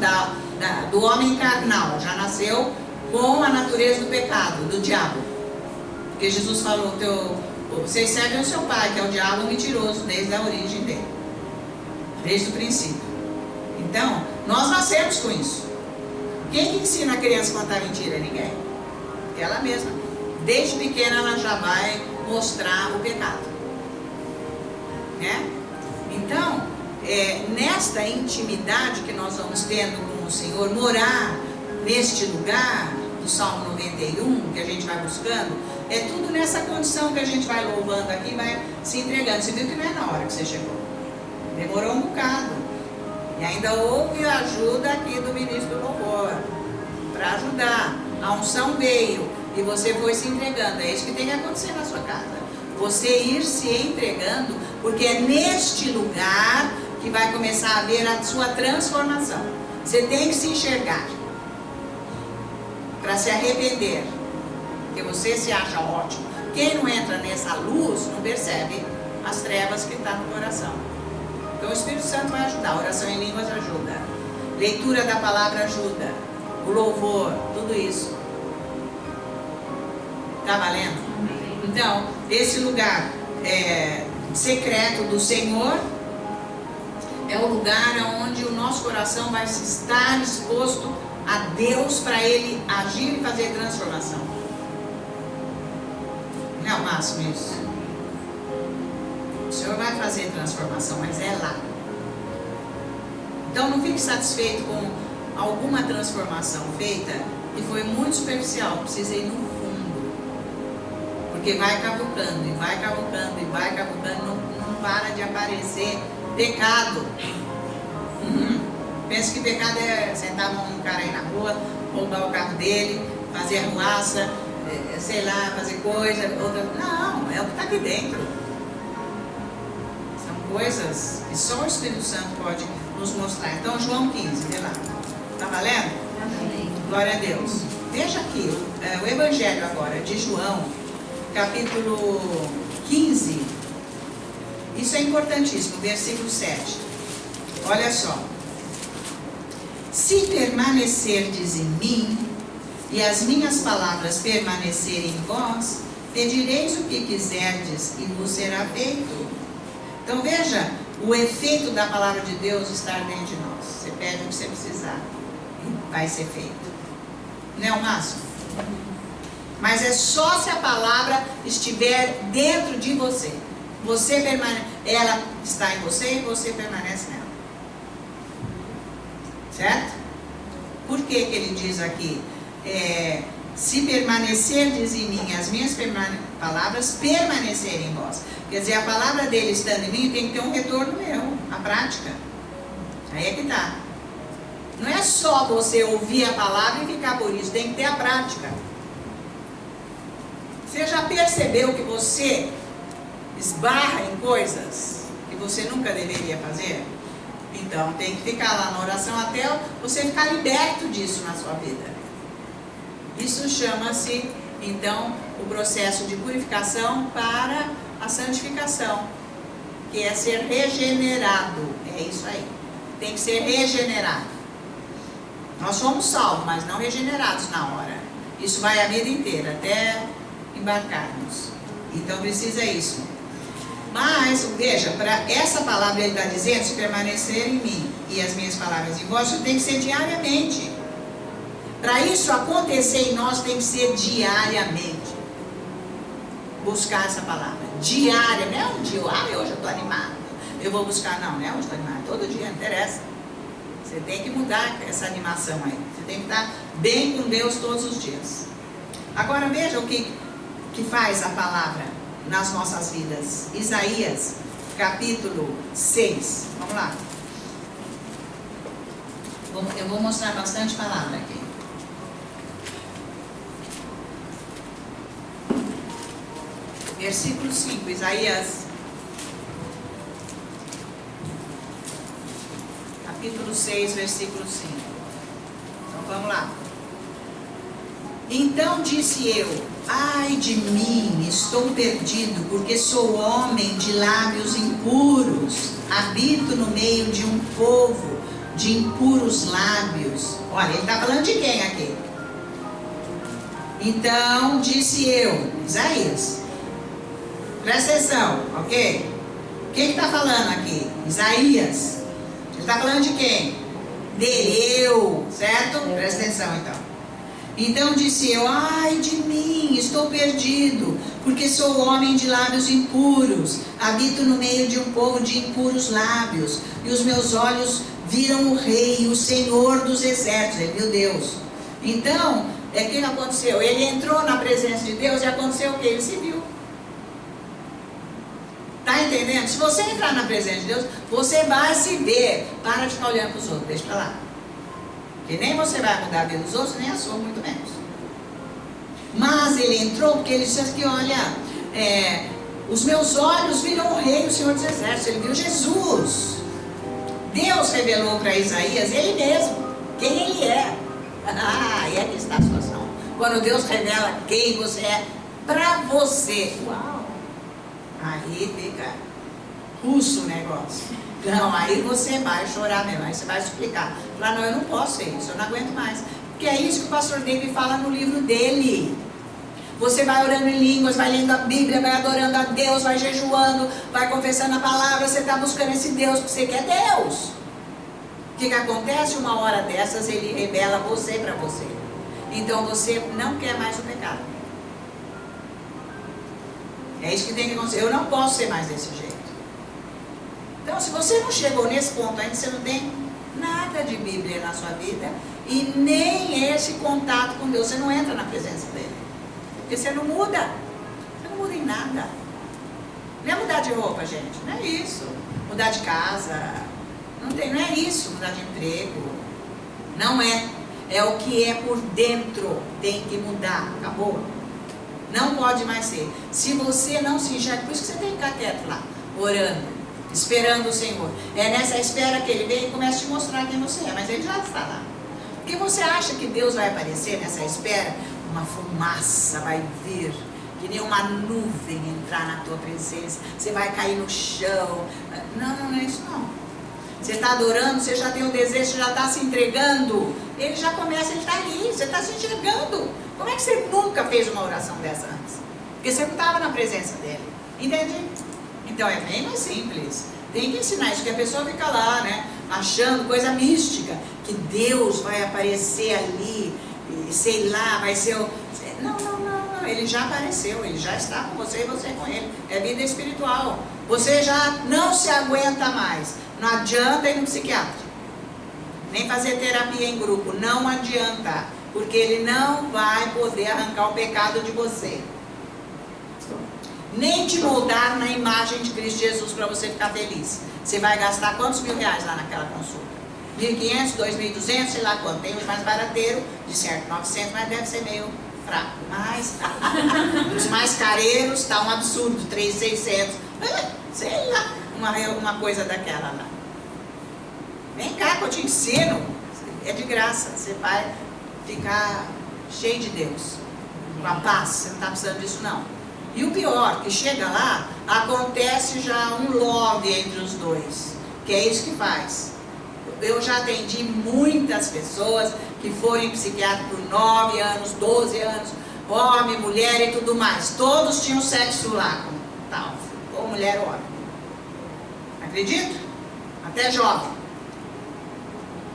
do homem carnal, já nasceu com a natureza do pecado, do diabo. Porque Jesus falou, vocês servem o seu pai, que é o diabo mentiroso, desde a origem dele, desde o princípio. Então, nós nascemos com isso. Quem que ensina a criança a contar mentira? Ninguém. Ela mesma. Desde pequena ela já vai mostrar o pecado. Né? Então, nesta intimidade que nós vamos tendo com o Senhor, morar neste lugar do Salmo 91, que a gente vai buscando, é tudo nessa condição que a gente vai louvando aqui, vai se entregando. Você viu que não é na hora que você chegou. Demorou um bocado. E ainda houve a ajuda aqui do ministro do louvor, para ajudar. A unção veio e você foi se entregando. É isso que tem que acontecer na sua casa. Você ir se entregando, porque é neste lugar que vai começar a haver a sua transformação. Você tem que se enxergar, para se arrepender, porque você se acha ótimo. Quem não entra nessa luz, não percebe as trevas que estão no coração. Então o Espírito Santo vai ajudar, a oração em línguas ajuda, leitura da palavra ajuda, o louvor, tudo isso. Está valendo? Então, esse lugar secreto do Senhor é o lugar onde o nosso coração vai estar exposto a Deus para Ele agir e fazer transformação. Não é o máximo isso? O Senhor vai fazer transformação, mas é lá. Então não fique satisfeito com alguma transformação feita que foi muito superficial, precisa ir no fundo. Porque vai cavucando, e vai cavucando, e vai cavucando, não para de aparecer pecado. Pensa que pecado é sentar um cara aí na rua, roubar o carro dele, fazer arruaça, sei lá, fazer coisa, outra. Não, é o que está aqui dentro. Coisas que só o Espírito Santo pode nos mostrar. Então, João 15, vê lá. Está valendo? Amém. Glória a Deus. Veja aqui, o Evangelho agora de João, capítulo 15. Isso é importantíssimo, versículo 7. Olha só. Se permanecerdes em mim, e as minhas palavras permanecerem em vós, pedireis o que quiserdes, e vos será feito. Então veja, o efeito da palavra de Deus estar dentro de nós. Você pede o que você precisar e vai ser feito. Não é o máximo? Mas é só se a palavra estiver dentro de você. Você permanece, ela está em você e você permanece nela. Certo? Por que ele diz aqui? Se permanecerdes em mim, as minhas palavras permanecerem em vós. Quer dizer, a palavra dele estando em mim tem que ter um retorno meu, a prática. Aí é que está. Não é só você ouvir a palavra e ficar por isso, tem que ter a prática. Você já percebeu que você esbarra em coisas que você nunca deveria fazer? Então tem que ficar lá na oração até você ficar liberto disso na sua vida. Isso chama-se, então, o processo de purificação para a santificação, que é ser regenerado. É isso aí. Tem que ser regenerado. Nós somos salvos, mas não regenerados na hora. Isso vai a vida inteira, até embarcarmos. Então precisa isso. Mas, veja, para essa palavra ele está dizendo, se permanecer em mim e as minhas palavras em vós, isso tem que ser diariamente. Para isso acontecer em nós tem que ser diariamente. Buscar essa palavra. Diária, não é um dia, hoje eu estou animado, eu vou buscar. Não, hoje eu estou animado, todo dia, não interessa. Você tem que mudar essa animação aí. Você tem que estar bem com Deus todos os dias. Agora veja o que faz a palavra nas nossas vidas. Isaías, capítulo 6. Vamos lá. Eu vou mostrar bastante palavra aqui. Versículo 5, Isaías. Capítulo 6, versículo 5. Então vamos lá. Então disse eu: ai de mim, estou perdido, porque sou homem de lábios impuros, habito no meio de um povo de impuros lábios. Olha, ele está falando de quem aqui? Então disse eu, Isaías. Presta atenção, ok? Quem está falando aqui? Isaías. Ele está falando de quem? De eu, certo? Presta atenção então. Então disse eu: ai de mim, estou perdido, porque sou homem de lábios impuros, habito no meio de um povo de impuros lábios, e os meus olhos viram o Rei, o Senhor dos exércitos. Ele viu Deus. Então, o que aconteceu? Ele entrou na presença de Deus e aconteceu o que? Ele se viu. Está entendendo? Se você entrar na presença de Deus, você vai se ver. Para de ficar olhando para os outros, deixa para lá. Porque nem você vai mudar a vida dos outros, nem a sua, muito menos. Mas ele entrou porque ele disse aqui: olha, os meus olhos viram o Rei, o Senhor dos Exércitos. Ele viu Jesus. Deus revelou para Isaías ele mesmo, quem ele é. E aqui está a situação. Quando Deus revela quem você é para você, uau! Aí fica russo o negócio. Não, aí você vai chorar mesmo, aí você vai explicar. Falar: não, eu não posso ser isso, eu não aguento mais. Porque é isso que o pastor David fala no livro dele. Você vai orando em línguas, vai lendo a Bíblia, vai adorando a Deus, vai jejuando, vai confessando a palavra, você está buscando esse Deus, porque você quer Deus. O que acontece? Uma hora dessas ele revela você para você. Então você não quer mais o pecado. É isso que tem que acontecer. Eu não posso ser mais desse jeito. Então, se você não chegou nesse ponto ainda, você não tem nada de Bíblia na sua vida e nem esse contato com Deus, você não entra na presença dele. Porque você não muda. Você não muda em nada. Não é mudar de roupa, gente. Não é isso. Mudar de casa. Não é isso. Mudar de emprego. Não é. É o que é por dentro. Tem que mudar. Acabou. Não pode mais ser. Se você não se enxerga, por isso que você tem que ficar quieto lá, orando, esperando o Senhor. É nessa espera que ele vem e começa a te mostrar quem você é, mas ele já está lá. Porque você acha que Deus vai aparecer nessa espera? Uma fumaça vai vir, que nem uma nuvem entrar na tua presença. Você vai cair no chão. Não é isso não. Você está adorando, você já tem o desejo, você já está se entregando. Ele já começa, ele está ali, você está se enxergando. Como é que você nunca fez uma oração dessa antes? Porque você não estava na presença dele. Entende? Então é bem mais simples. Tem que ensinar isso, que a pessoa fica lá, né? Achando coisa mística. Que Deus vai aparecer ali, e sei lá, vai ser o... Não. Ele já apareceu, ele já está com você e você com ele. É vida espiritual. Você já não se aguenta mais. Não adianta ir no psiquiatra. Nem fazer terapia em grupo. Não adianta. Porque ele não vai poder arrancar o pecado de você. Nem te moldar na imagem de Cristo Jesus para você ficar feliz. Você vai gastar quantos mil reais lá naquela consulta? 1.500, 2.200, sei lá quanto. Tem os mais barateiros, de certo 900, mas deve ser meio fraco. Mas os mais careiros está um absurdo, 3.600. Sei lá, uma coisa daquela lá. Vem cá que eu te ensino. É de graça, você vai ficar cheio de Deus, com a paz. Você não está precisando disso não. E o pior, que chega lá, acontece já um love entre os dois, que é isso que faz. Eu já atendi muitas pessoas que foram em psiquiatra por 9 anos, 12 anos, homem, mulher e tudo mais. Todos tinham sexo lá, tal, ou mulher ou homem. Acredita? Até jovem.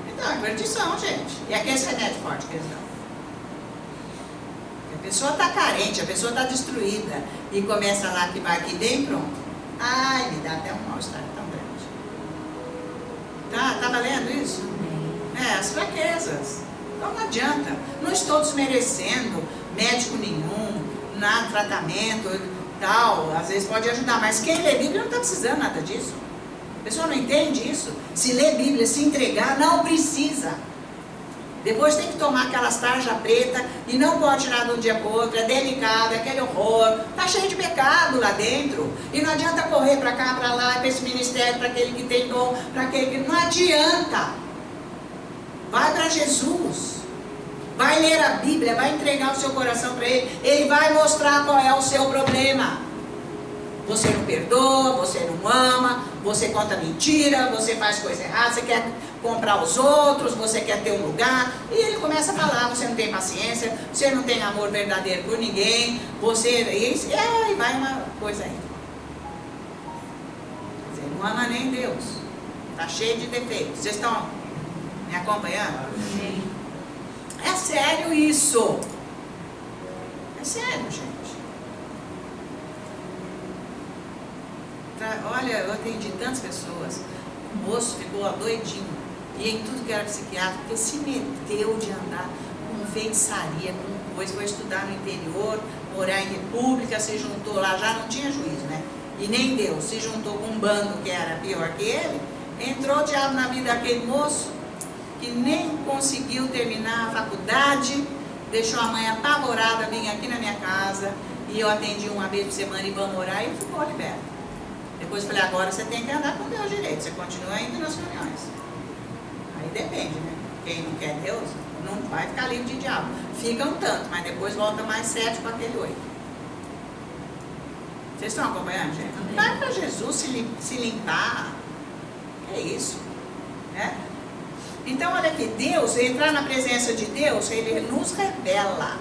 Então, é perdição, gente. E aqueles remédios fortes que eles dão. A pessoa está carente, a pessoa está destruída. E começa lá que vai aqui dentro, ai, me dá até um mal-estar tão grande. Tá valendo isso? As fraquezas. Então não adianta. Não estou desmerecendo médico nenhum, nada, tratamento, tal. Às vezes pode ajudar, mas quem lê Bíblia não está precisando nada disso. A pessoa não entende isso. Se lê Bíblia, se entregar, não precisa. Depois tem que tomar aquelas tarjas pretas e não pode tirar de um dia para o outro, é delicado, é aquele horror. Está cheio de pecado lá dentro. E não adianta correr para cá, para lá, para esse ministério, para aquele que tem dom, para aquele que... Não adianta. Vai para Jesus. Vai ler a Bíblia, vai entregar o seu coração para Ele. Ele vai mostrar qual é o seu problema. Você não perdoa, você não ama, você conta mentira, você faz coisa errada, você quer comprar os outros, você quer ter um lugar. E ele começa a falar, você não tem paciência, você não tem amor verdadeiro por ninguém, você... E aí vai uma coisa aí. Você não ama nem Deus. Está cheio de defeitos. Vocês estão me acompanhando? Sim. É sério isso. É sério, gente. Olha, eu atendi tantas pessoas. O moço ficou doidinho. E em tudo que era psiquiatra, porque se meteu de andar com feitiçaria, com coisa, foi estudar no interior, morar em república, se juntou lá, já não tinha juízo, né? E nem Deus, se juntou com um bando que era pior que ele, entrou o diabo na vida daquele moço, que nem conseguiu terminar a faculdade, deixou a mãe apavorada, vim aqui na minha casa, e eu atendi uma vez por semana e vamos orar, e ele ficou liberto. Depois eu falei, agora você tem que andar com Deus direito, você continua indo nas reuniões. Aí depende, né? Quem não quer Deus, não vai ficar livre de diabo. Fica um tanto, mas depois volta mais 7 para aquele 8. Vocês estão acompanhando, gente? Vai para Jesus se limpar. É isso. Né? Então, olha aqui, Deus, entrar na presença de Deus, Ele nos revela.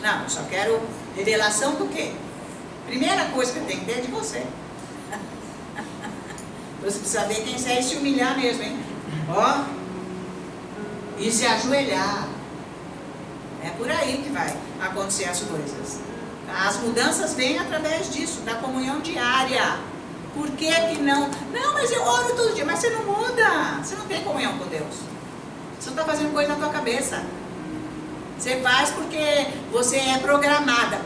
Não, eu só quero revelação do quê? Primeira coisa que eu tenho que ter é de você. Você precisa saber quem você é e se humilhar mesmo, hein? Ó. E se ajoelhar. É por aí que vai acontecer as coisas. As mudanças vêm através disso, da comunhão diária. Por que que não? Não, mas eu oro todo dia. Mas você não muda. Você não tem comunhão com Deus. Você não está fazendo coisa na tua cabeça. Você faz porque você é programada.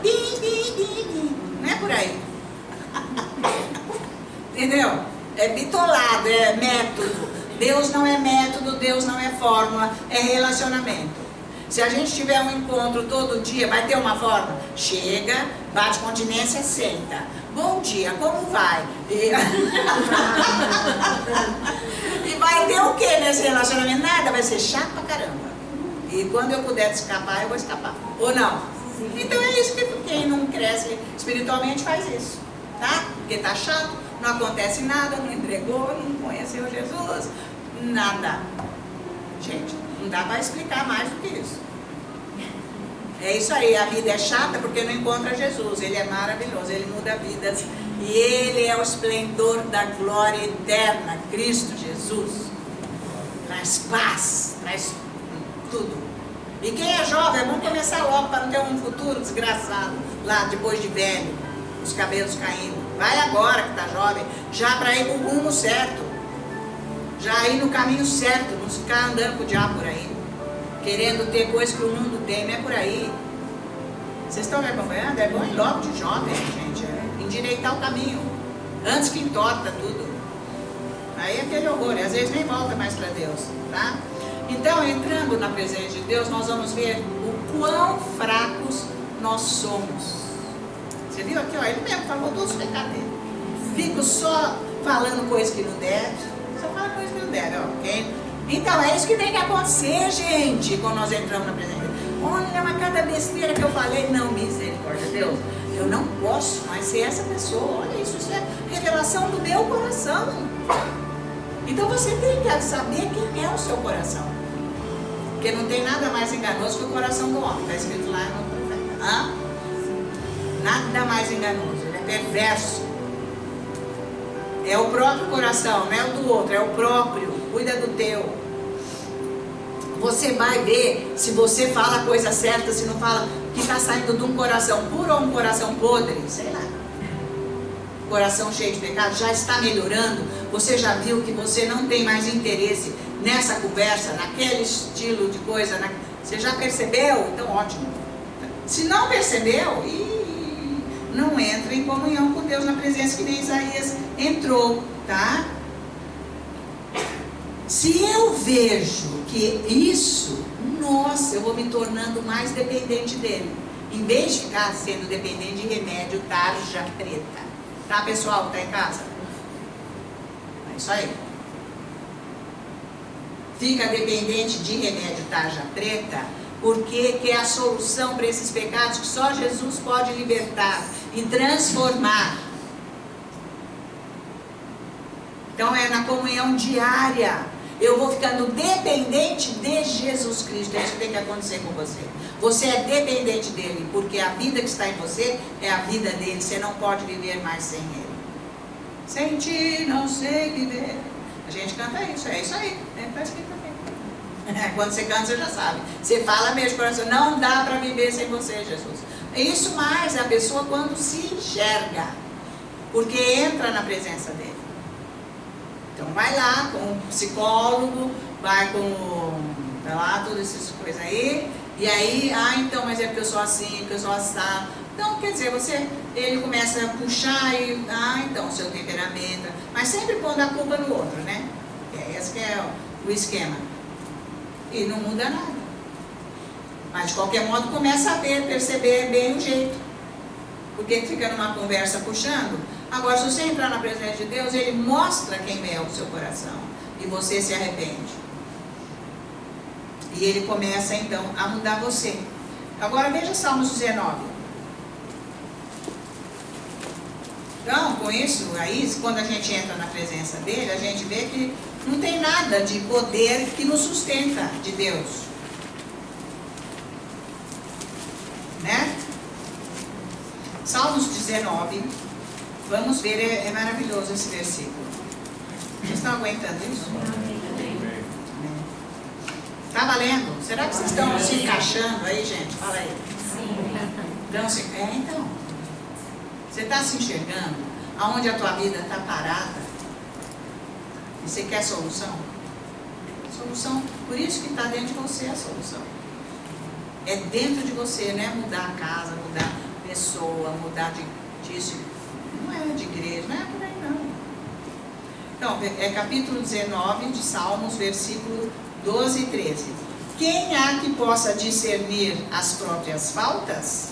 Não é por aí. Entendeu? É bitolado, é método. Deus não é método, Deus não é fórmula, é relacionamento. Se a gente tiver um encontro todo dia, vai ter uma forma? Chega, bate continência, senta. Bom dia, como vai? E vai ter o que nesse relacionamento? Nada, vai ser chato pra caramba. E quando eu puder escapar, eu vou escapar. Ou não? Então é isso que quem não cresce espiritualmente faz isso. Tá? Porque tá chato, não acontece nada, não entregou, não conheceu Jesus, nada. Gente, não dá para explicar mais do que isso. É isso aí, a vida é chata porque não encontra Jesus. Ele é maravilhoso, Ele muda vidas. E Ele é o esplendor da glória eterna, Cristo Jesus. Traz paz, traz tudo. E quem é jovem, vamos começar logo para não ter um futuro desgraçado lá depois de velho, os cabelos caindo. Vai agora que está jovem, já para ir para o rumo certo, já ir no caminho certo, não ficar andando com o diabo por aí, querendo ter coisa que o mundo tem, não é por aí. Vocês estão me acompanhando? É bom ir logo de jovem, gente, endireitar o caminho, antes que entorta tudo. Aí é aquele horror, e às vezes nem volta mais para Deus, tá? Então, entrando na presença de Deus, nós vamos ver o quão fracos nós somos. Você viu aqui, ó, ele mesmo falou todos os pecados dele. Fico só falando coisa que não deve, só fala coisa que não deve, ó, ok? Então, é isso que tem que acontecer, gente, quando nós entramos na presença de Deus. Olha, mas cada besteira que eu falei, não, misericórdia de Deus, eu não posso mais ser essa pessoa. Olha, isso é revelação do meu coração. Então, você tem que saber quem é o seu coração. Porque não tem nada mais enganoso que o coração do homem. Está escrito lá no profeta. Hã? Nada mais enganoso. Ele é perverso. É o próprio coração, não é o do outro, é o próprio. Cuida do teu. Você vai ver se você fala a coisa certa, se não fala, que está saindo de um coração puro ou um coração podre, sei lá. Coração cheio de pecado, já está melhorando. Você já viu que você não tem mais interesse nessa conversa, naquele estilo de coisa, você já percebeu? Então ótimo. Se não percebeu, não entra em comunhão com Deus na presença que nem Isaías entrou, tá? Se eu vejo que isso, nossa, eu vou me tornando mais dependente dele, em vez de ficar sendo dependente de remédio tarja preta. Tá, pessoal? Tá em casa? É isso aí. Fica dependente de remédio tarja preta, porque que é a solução para esses pecados que só Jesus pode libertar e transformar. Então é na comunhão diária. Eu vou ficando dependente de Jesus Cristo. É isso que tem que acontecer com você. Você é dependente dele, porque a vida que está em você é a vida dele. Você não pode viver mais sem ele. Sem ti não sei viver. A gente canta isso, é isso aí. Está escrito também. Quando você canta, você já sabe. Você fala mesmo, coração, não dá para viver sem você, Jesus. Isso mais é a pessoa quando se enxerga, porque entra na presença dele. Então vai lá com um psicólogo, vai com, vai lá, todas essas coisas aí, e aí, então, mas é porque eu sou assim, porque eu sou assado. Então, quer dizer, ele começa a puxar e, então, seu temperamento, mas sempre pondo a culpa no outro, né? Esse que é o esquema. E não muda nada. Mas, de qualquer modo, começa a perceber bem o jeito. Porque fica numa conversa puxando. Agora, se você entrar na presença de Deus, ele mostra quem é o seu coração. E você se arrepende. E ele começa, então, a mudar você. Agora, veja Salmos 19. Então, com isso, aí, quando a gente entra na presença dele, a gente vê que não tem nada de poder que nos sustenta de Deus. Né? Salmos 19. Vamos ver, é maravilhoso esse versículo. Vocês estão aguentando isso? Está valendo? Será que vocês estão se encaixando aí, gente? Fala aí. Então. Você está se enxergando aonde a tua vida está parada? E você quer solução? Solução, por isso que está dentro de você a solução. É dentro de você, não é mudar a casa, mudar a pessoa, mudar disso. Não é de igreja, não é por aí não. Então, é capítulo 19 de Salmos, versículo 12 e 13. Quem há que possa discernir as próprias faltas?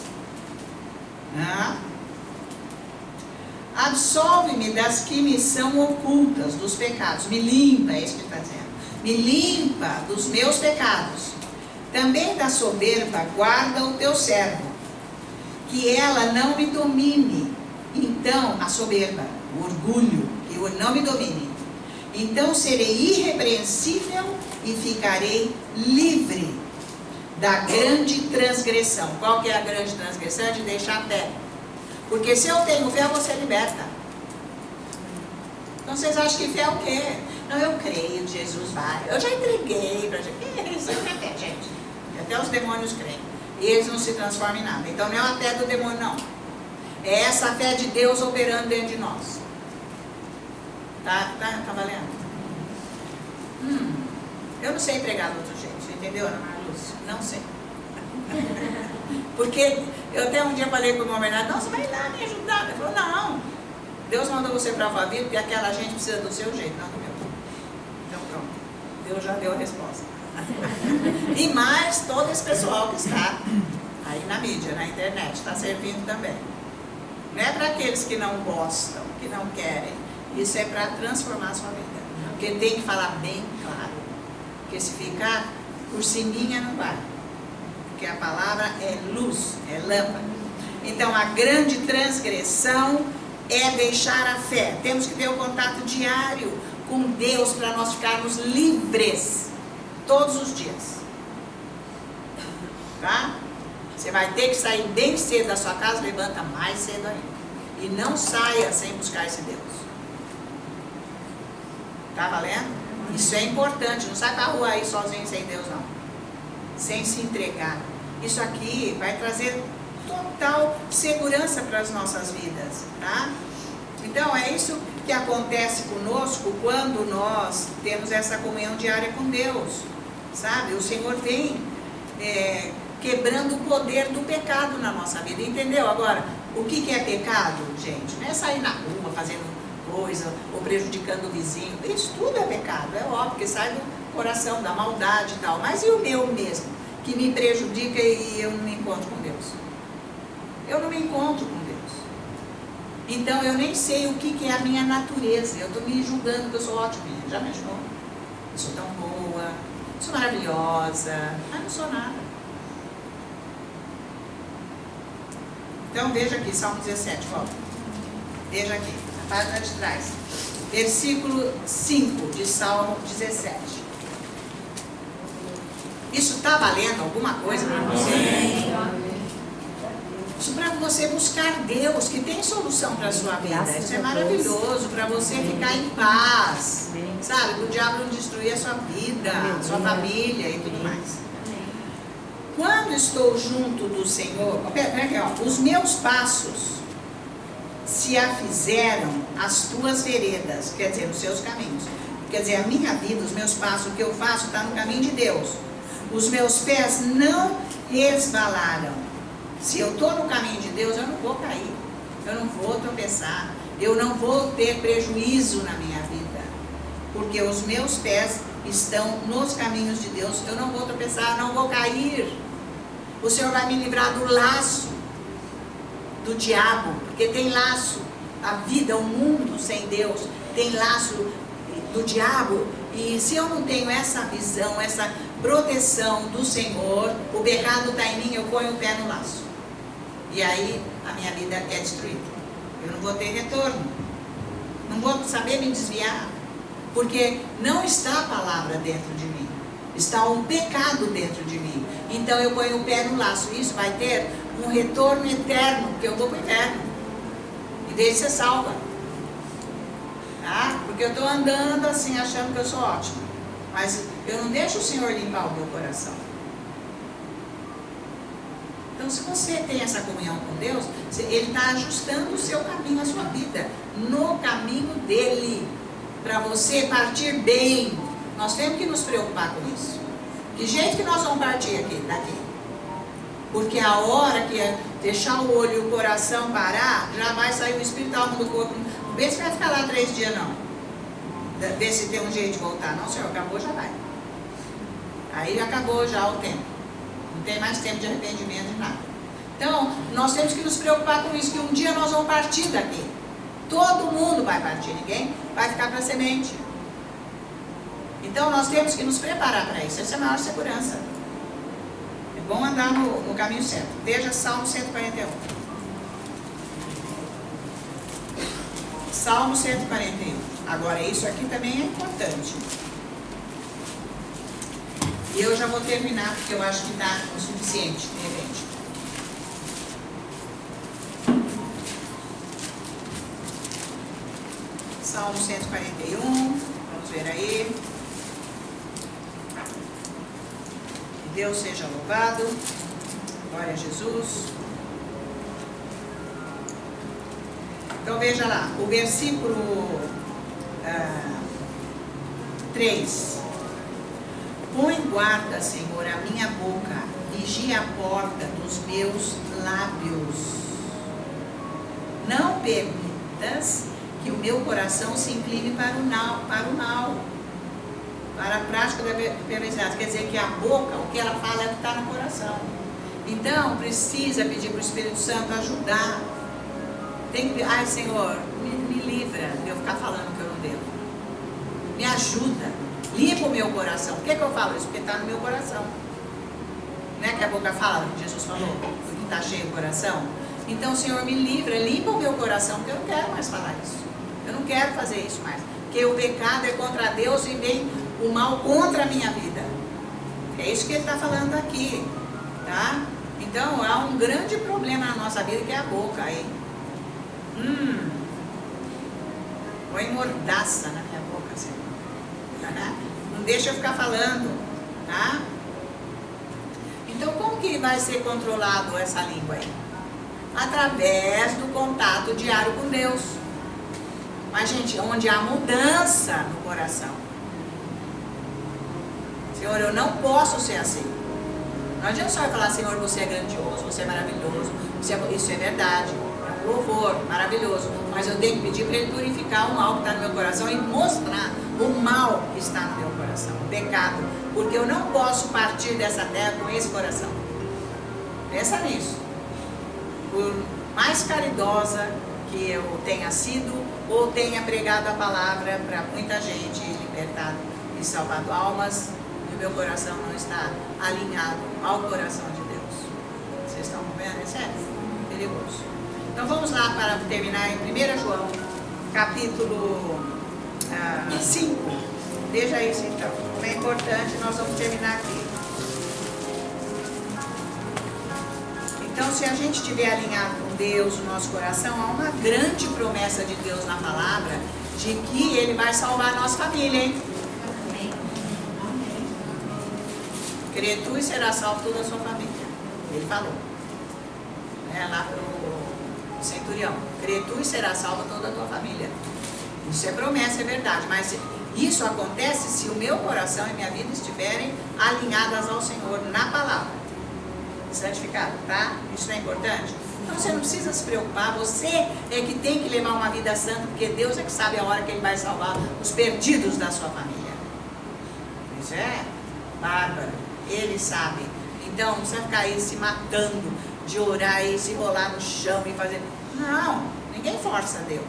Absolve-me das que me são ocultas, dos pecados. Me limpa, é isso que ele está dizendo. Me limpa dos meus pecados. Também da soberba guarda o teu servo, que ela não me domine. Então, a soberba, o orgulho, que não me domine. Então serei irrepreensível e ficarei livre da grande transgressão. Qual que é a grande transgressão? É de deixar a fé. Porque se eu tenho fé, você liberta. Então vocês acham que fé é o quê? Não, eu creio que Jesus vai. Eu já entreguei para gente. Isso é fé, gente. Até os demônios creem. E eles não se transformam em nada. Então não é a fé do demônio, não. É essa fé de Deus operando dentro de nós. Tá valendo? Eu não sei pregar do outro jeito. Você entendeu, Ana Maria Lúcia? Não sei. Porque eu até um dia falei para o meu Bernardo, não, você vai lá me ajudar. Ele falou, não. Deus mandou você para a sua vida porque aquela gente precisa do seu jeito, não do meu. Então pronto. Deus já deu a resposta. E mais todo esse pessoal que está aí na mídia, na internet, está servindo também. Não é para aqueles que não gostam, que não querem. Isso é para transformar a sua vida. Porque tem que falar bem claro. Porque se ficar por ciminha não vai. Porque a palavra é luz, é lâmpada. Então a grande transgressão é deixar a fé. Temos que ter um contato diário com Deus para nós ficarmos livres todos os dias. Tá? Você vai ter que sair bem cedo da sua casa, levanta mais cedo ainda. E não saia sem buscar esse Deus. Tá valendo? Isso é importante, não sai pra rua aí sozinho sem Deus não. Sem se entregar. Isso aqui vai trazer total segurança para as nossas vidas, tá? Então é isso que acontece conosco quando nós temos essa comunhão diária com Deus, sabe? O Senhor vem quebrando o poder do pecado na nossa vida, entendeu? Agora, o que é pecado, gente? Não é sair na rua fazendo coisa ou prejudicando o vizinho. Isso tudo é pecado, é óbvio, que sai do coração, da maldade e tal. Mas e o meu mesmo, que me prejudica e eu não me encontro com Deus? Eu não me encontro com Deus. Então eu nem sei o que é a minha natureza. Eu estou me julgando que eu sou ótima. Já me ajudou? Eu sou tão boa, sou maravilhosa, mas não sou nada. Então veja aqui, Salmo 17, volta. Veja aqui, na página de trás. Versículo 5 de Salmo 17. Isso está valendo alguma coisa para você? Isso para você buscar Deus, que tem solução para a sua vida. Isso é maravilhoso, para você ficar em paz, sabe? Para o diabo não destruir a sua vida, a sua família e tudo mais. Quando estou junto do Senhor, pera aqui, ó, os meus passos se afizeram as tuas veredas, quer dizer, os seus caminhos. Quer dizer, a minha vida, os meus passos, o que eu faço está no caminho de Deus. Os meus pés não resvalaram. Se eu estou no caminho de Deus, eu não vou cair, eu não vou tropeçar, eu não vou ter prejuízo na minha vida, porque os meus pés estão nos caminhos de Deus. Eu não vou tropeçar, não vou cair. O Senhor vai me livrar do laço do diabo, porque tem laço, a vida, o mundo sem Deus, tem laço do diabo. E se eu não tenho essa visão, essa proteção do Senhor, o pecado está em mim, eu ponho o pé no laço. E aí a minha vida é destruída. Eu não vou ter retorno. Não vou saber me desviar. Porque não está a palavra dentro de mim. Está um pecado dentro de mim. Então eu ponho o pé no laço. Isso vai ter um retorno eterno, porque eu vou para o inferno. Em vez de ser salva. Tá? Porque eu estou andando assim, achando que eu sou ótima. Mas eu não deixo o Senhor limpar o meu coração. Então, se você tem essa comunhão com Deus, Ele está ajustando o seu caminho, a sua vida, no caminho dEle, para você partir bem. Nós temos que nos preocupar com isso. Que jeito que nós vamos partir daqui? Porque a hora que deixar o olho e o coração parar, já vai sair o espírito, a alma do corpo. Não vê se vai ficar lá 3 dias, não. Vê se tem um jeito de voltar. Não, Senhor, acabou, já vai. Aí acabou já o tempo. Não tem mais tempo de arrependimento de nada. Então, nós temos que nos preocupar com isso, que um dia nós vamos partir daqui. Todo mundo vai partir, ninguém vai ficar para a semente. Então, nós temos que nos preparar para isso. Essa é a maior segurança. É bom andar no caminho certo. Veja Salmo 141. Salmo 141. Agora, isso aqui também é importante. E eu já vou terminar, porque eu acho que está o suficiente, de repente. Salmo 141, vamos ver aí. Que Deus seja louvado. Glória a Jesus. Então veja lá, o versículo 3. Põe guarda, Senhor, a minha boca, vigia a porta dos meus lábios. Não permitas que o meu coração se incline para o mal, para a prática da perversidade. Quer dizer que a boca, o que ela fala é o que está no coração. Então, precisa pedir para o Espírito Santo ajudar. Tem que, ai Senhor, me livra de eu ficar falando que eu não devo. Me ajuda. Limpa o meu coração. Por que eu falo isso? Porque está no meu coração. Não é que a boca fala, que Jesus falou, porque está cheio o coração? Então, Senhor, me livra, limpa o meu coração, porque eu não quero mais falar isso. Eu não quero fazer isso mais. Porque o pecado é contra Deus e vem o mal contra a minha vida. É isso que ele está falando aqui. Tá? Então, há um grande problema na nossa vida, que é a boca aí. Põe mordaça na minha boca, Senhor. Não deixa eu ficar falando, tá? Então, como que vai ser controlado essa língua aí? Através do contato diário com Deus. Mas, gente, onde há mudança no coração. Senhor, eu não posso ser assim. Não adianta só falar, Senhor, você é grandioso, você é maravilhoso. Isso é verdade, é um louvor maravilhoso. Mas eu tenho que pedir para Ele purificar o mal que está no meu coração e mostrar o mal que está no meu coração, o pecado. Porque eu não posso partir dessa terra com esse coração. Pensa nisso. Por mais caridosa que eu tenha sido ou tenha pregado a palavra para muita gente, libertado e salvado almas, e o meu coração não está alinhado ao coração de Deus. Vocês estão vendo? É sério? Perigoso. Então vamos lá para terminar em 1 João, capítulo 5. Veja isso então. Como é importante, nós vamos terminar aqui. Então, se a gente estiver alinhado com Deus, no nosso coração, há uma grande promessa de Deus na palavra, de que Ele vai salvar a nossa família, hein? Amém. Crê tu e será salvo toda a sua família. Ele falou. Lá para o centurião. Crê tu e será salva toda a tua família. Isso é promessa, é verdade. Mas isso acontece se o meu coração e minha vida estiverem alinhadas ao Senhor na palavra. Santificado, tá? Isso não é importante? Então você não precisa se preocupar, você é que tem que levar uma vida santa, porque Deus é que sabe a hora que Ele vai salvar os perdidos da sua família. Isso é bárbaro, Ele sabe. Então não precisa ficar aí se matando, de orar e se rolar no chão e fazer... Não, ninguém força Deus.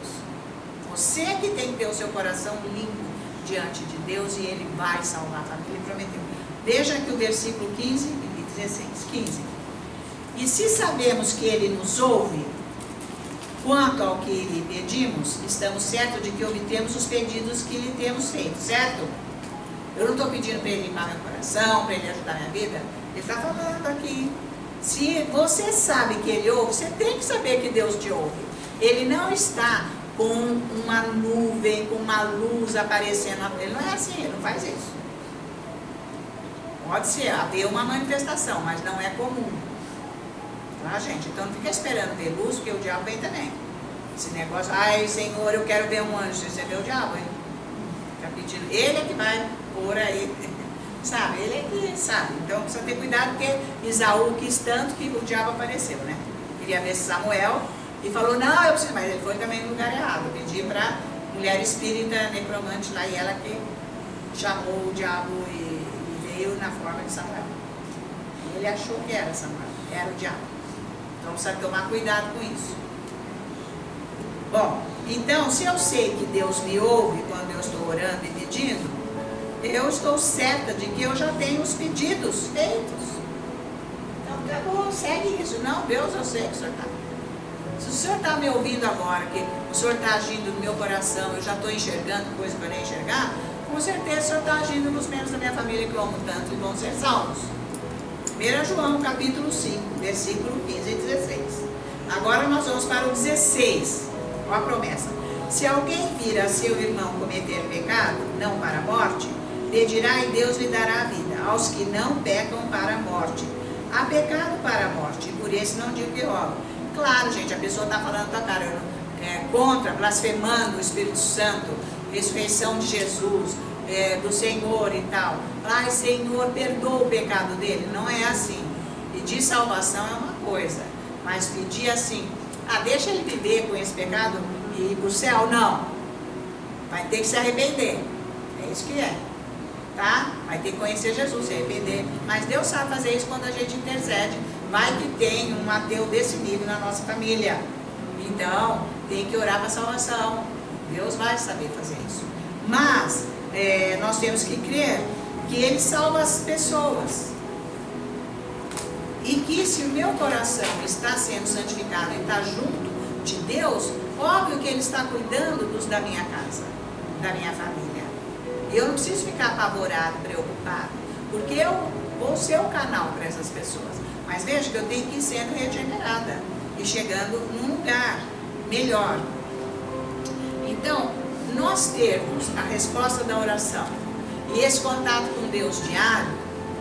Você é que tem que ter o seu coração limpo diante de Deus e Ele vai salvar a família. Ele prometeu. Veja aqui o versículo 15 e 16. 15. E se sabemos que Ele nos ouve, quanto ao que lhe pedimos, estamos certos de que obtemos os pedidos que lhe temos feito, certo? Eu não estou pedindo para Ele limpar meu coração, para Ele ajudar minha vida. Ele está falando aqui. Se você sabe que Ele ouve, você tem que saber que Deus te ouve. Ele não está com uma nuvem, com uma luz aparecendo. Ele não é assim, Ele não faz isso. Pode ser, haver uma manifestação, mas não é comum. Tá, gente? Então não fica esperando ver luz, porque o diabo vem também. Esse negócio, ai Senhor, eu quero ver um anjo. Você vê o diabo, hein? Fica pedindo. Ele é que vai pôr aí, sabe? Ele é que sabe. Então precisa ter cuidado, porque Isaú quis tanto que o diabo apareceu, né? Queria ver Samuel e falou, não, eu preciso. Mas ele foi também no lugar errado. Pedi para mulher espírita, necromante lá, e ela que chamou o diabo e veio na forma de Samuel. E ele achou que era Samuel, era o diabo. Então precisa tomar cuidado com isso. Bom, então se eu sei que Deus me ouve quando eu estou orando e pedindo, eu estou certa de que eu já tenho os pedidos feitos. Então acabou, segue isso. Não, Deus, eu sei que o Senhor está. Se o Senhor está me ouvindo agora, que o Senhor está agindo no meu coração, eu já estou enxergando coisa para nem enxergar, com certeza o Senhor está agindo nos membros da minha família que eu amo tanto e vão ser salvos. 1 João, capítulo 5, versículo 15 e 16. Agora nós vamos para o 16. Olha a promessa. Se alguém vir a seu irmão cometer pecado, não para a morte, pedirá e Deus lhe dará a vida. Aos que não pecam para a morte. Há pecado para a morte, e por isso não digo que rogo. Claro, gente, a pessoa está falando da cara, contra, blasfemando o Espírito Santo, ressurreição de Jesus, do Senhor e tal. Ai, Senhor, perdoa o pecado dele. Não é assim. Pedir salvação é uma coisa, mas pedir assim, deixa ele viver com esse pecado e ir para o céu, não. Vai ter que se arrepender. É isso que é. Tá? Vai ter que conhecer Jesus, se arrepender. Mas Deus sabe fazer isso quando a gente intercede. Vai que tem um ateu desse nível na nossa família. Então, tem que orar para a salvação. Deus vai saber fazer isso. Mas nós temos que crer que Ele salva as pessoas. E que se o meu coração está sendo santificado e está junto de Deus, óbvio que Ele está cuidando dos da minha casa, da minha família. E eu não preciso ficar apavorado, preocupado, porque eu vou ser o canal para essas pessoas. Mas veja que eu tenho que ir sendo regenerada e chegando num lugar melhor. Então, nós termos a resposta da oração E esse contato com Deus diário,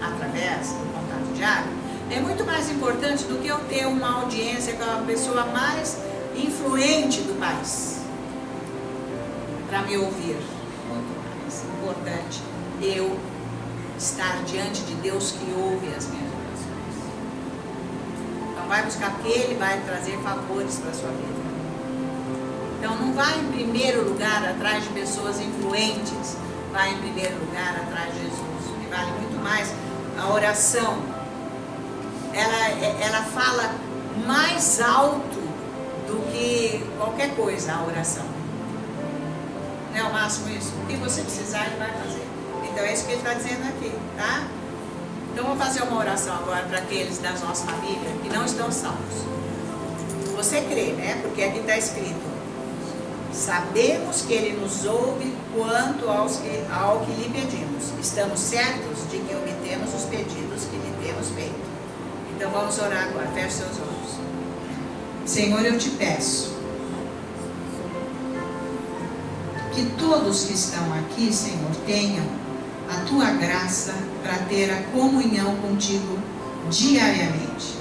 através do contato diário, é muito mais importante do que eu ter uma audiência com a pessoa mais influente do país para me ouvir. Muito mais importante eu estar diante de Deus que ouve as minhas orações. Então vai buscar, porque Ele vai trazer favores para a sua vida. Então não vai em primeiro lugar atrás de pessoas influentes, vai em primeiro lugar atrás de Jesus, que vale muito mais. A oração, ela fala mais alto do que qualquer coisa, a oração. Não é o máximo isso? O que você precisar, Ele vai fazer. Então é isso que Ele está dizendo aqui, tá? Então vou fazer uma oração agora para aqueles da nossa família que não estão salvos. Você crê, né? Porque aqui está escrito: sabemos que Ele nos ouve quanto ao que lhe pedimos. Estamos certos de que obtemos os pedidos que lhe temos feito. Então vamos orar agora. Feche seus olhos. Senhor, eu te peço que todos que estão aqui, Senhor, tenham a tua graça para ter a comunhão contigo diariamente.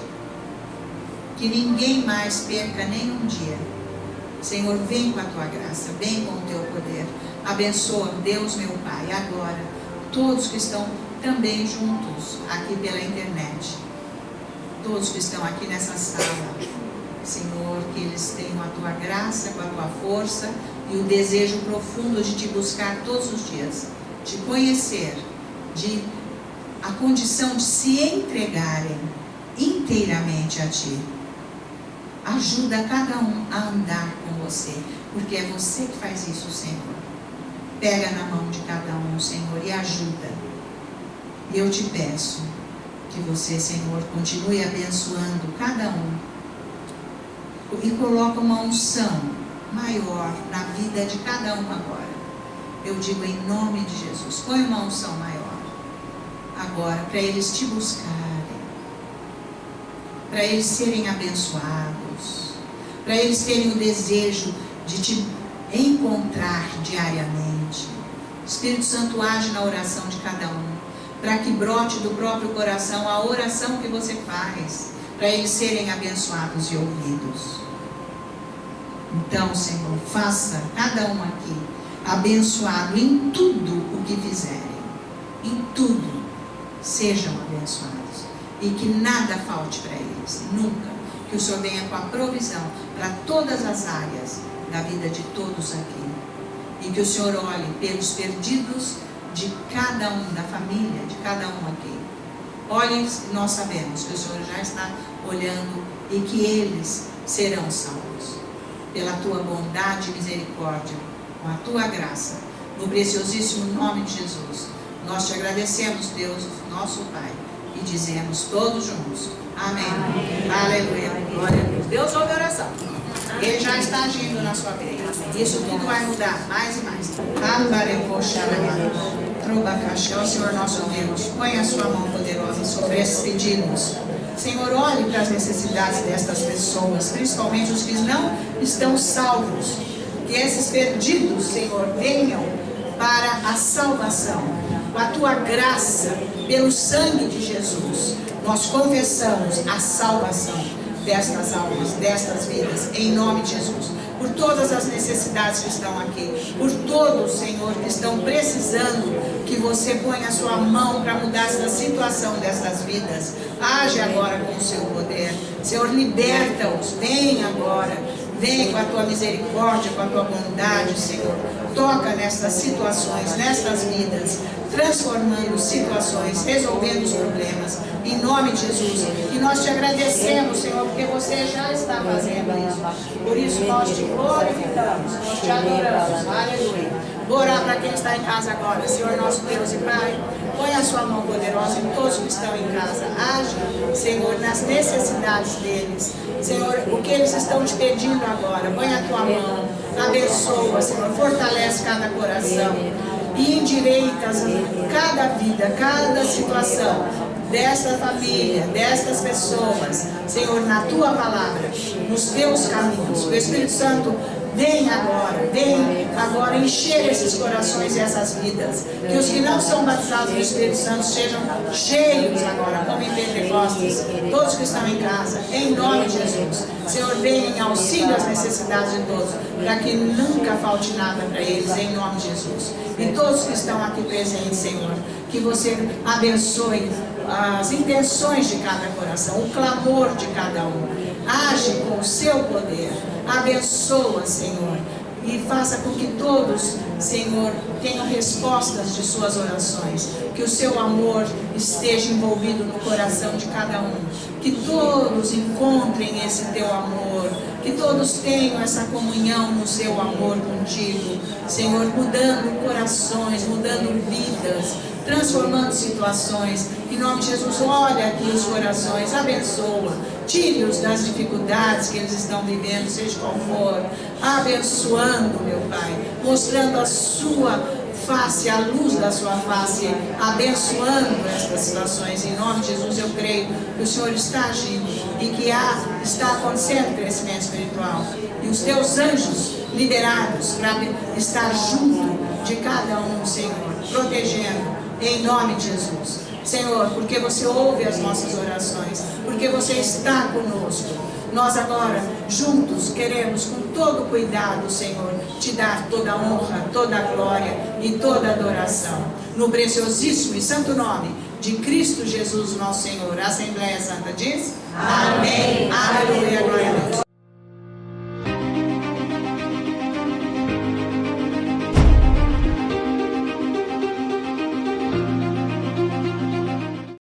Que ninguém mais perca nenhum dia. Senhor, vem com a tua graça, vem com o teu poder. Abençoa, Deus meu Pai, agora todos que estão também juntos aqui pela internet. Todos que estão aqui nessa sala. Senhor, que eles tenham a tua graça, com a tua força e o desejo profundo de te buscar todos os dias, te conhecer, a condição de se entregarem inteiramente a ti. Ajuda cada um a andar com você, porque é você que faz isso, Senhor. Pega na mão de cada um, Senhor, e ajuda. E eu te peço que você, Senhor, continue abençoando cada um e coloca uma unção maior na vida de cada um agora. Eu digo em nome de Jesus, põe uma unção maior agora para eles te buscarem, para eles serem abençoados, para eles terem o desejo de te encontrar diariamente. Espírito Santo, age na oração de cada um, para que brote do próprio coração a oração que você faz, para eles serem abençoados e ouvidos. Então, Senhor, faça cada um aqui abençoado em tudo o que fizerem. Em tudo sejam abençoados. E que nada falte para eles, nunca. Que o Senhor venha com a provisão para todas as áreas da vida de todos aqui. E que o Senhor olhe pelos perdidos de cada um, da família, de cada um aqui. Olhem, nós sabemos que o Senhor já está olhando e que eles serão salvos. Pela tua bondade e misericórdia, com a tua graça, no preciosíssimo nome de Jesus. Nós te agradecemos, Deus, nosso Pai, e dizemos todos juntos, amém. Amém. Aleluia, glória a Deus. Deus ouve a oração. Ele já está agindo na sua vida. Isso tudo vai mudar mais e mais. Ó Senhor nosso Deus, põe a sua mão poderosa sobre esses pedidos. Senhor, olhe para as necessidades destas pessoas, principalmente os que não estão salvos. Que esses perdidos, Senhor, venham para a salvação. Com a tua graça, pelo sangue de Jesus, nós confessamos a salvação destas almas, destas vidas, em nome de Jesus. Por todas as necessidades que estão aqui, por todos, Senhor, que estão precisando que você ponha a sua mão para mudar essa situação dessas vidas. Age agora com o seu poder. Senhor, liberta-os. Vem agora. Vem com a tua misericórdia, com a tua bondade, Senhor. Toca nestas situações, nestas vidas, transformando situações, resolvendo os problemas, em nome de Jesus. E nós te agradecemos, Senhor, porque você já está fazendo isso. Por isso nós te glorificamos, nós te adoramos. Aleluia. Vou orar para quem está em casa agora. Senhor nosso Deus e Pai, põe a sua mão poderosa em todos que estão em casa. Age, Senhor, nas necessidades deles. Senhor, o que eles estão te pedindo agora, põe a tua mão, abençoa, Senhor, fortalece cada coração e endireita cada vida, cada situação desta família, destas pessoas, Senhor, na tua palavra, nos teus caminhos. O Espírito Santo Vem agora encher esses corações e essas vidas. Que os que não são batizados no Espírito Santo sejam cheios agora, como em Pentecostes. Todos que estão em casa, em nome de Jesus. Senhor, venha em auxílio às necessidades de todos, para que nunca falte nada para eles, em nome de Jesus. E todos que estão aqui presentes, Senhor, que você abençoe as intenções de cada coração, o clamor de cada um. Age com o seu poder, abençoa, Senhor, e faça com que todos, Senhor, tenham respostas de suas orações, que o seu amor esteja envolvido no coração de cada um, que todos encontrem esse teu amor, que todos tenham essa comunhão no seu amor contigo, Senhor, mudando corações, mudando vidas, transformando situações. Em nome de Jesus, olha aqui os corações, abençoa, tire-os das dificuldades que eles estão vivendo, seja qual for, abençoando, meu Pai, mostrando a sua face, a luz da sua face, abençoando estas situações. Em nome de Jesus, eu creio que o Senhor está agindo e que está acontecendo crescimento espiritual, e os teus anjos liberados para estar junto de cada um, Senhor, protegendo, em nome de Jesus. Senhor, porque você ouve as nossas orações, porque você está conosco. Nós agora, juntos, queremos com todo cuidado, Senhor, te dar toda a honra, toda a glória e toda a adoração. No preciosíssimo e santo nome de Cristo Jesus, nosso Senhor. A Assembleia Santa diz: amém.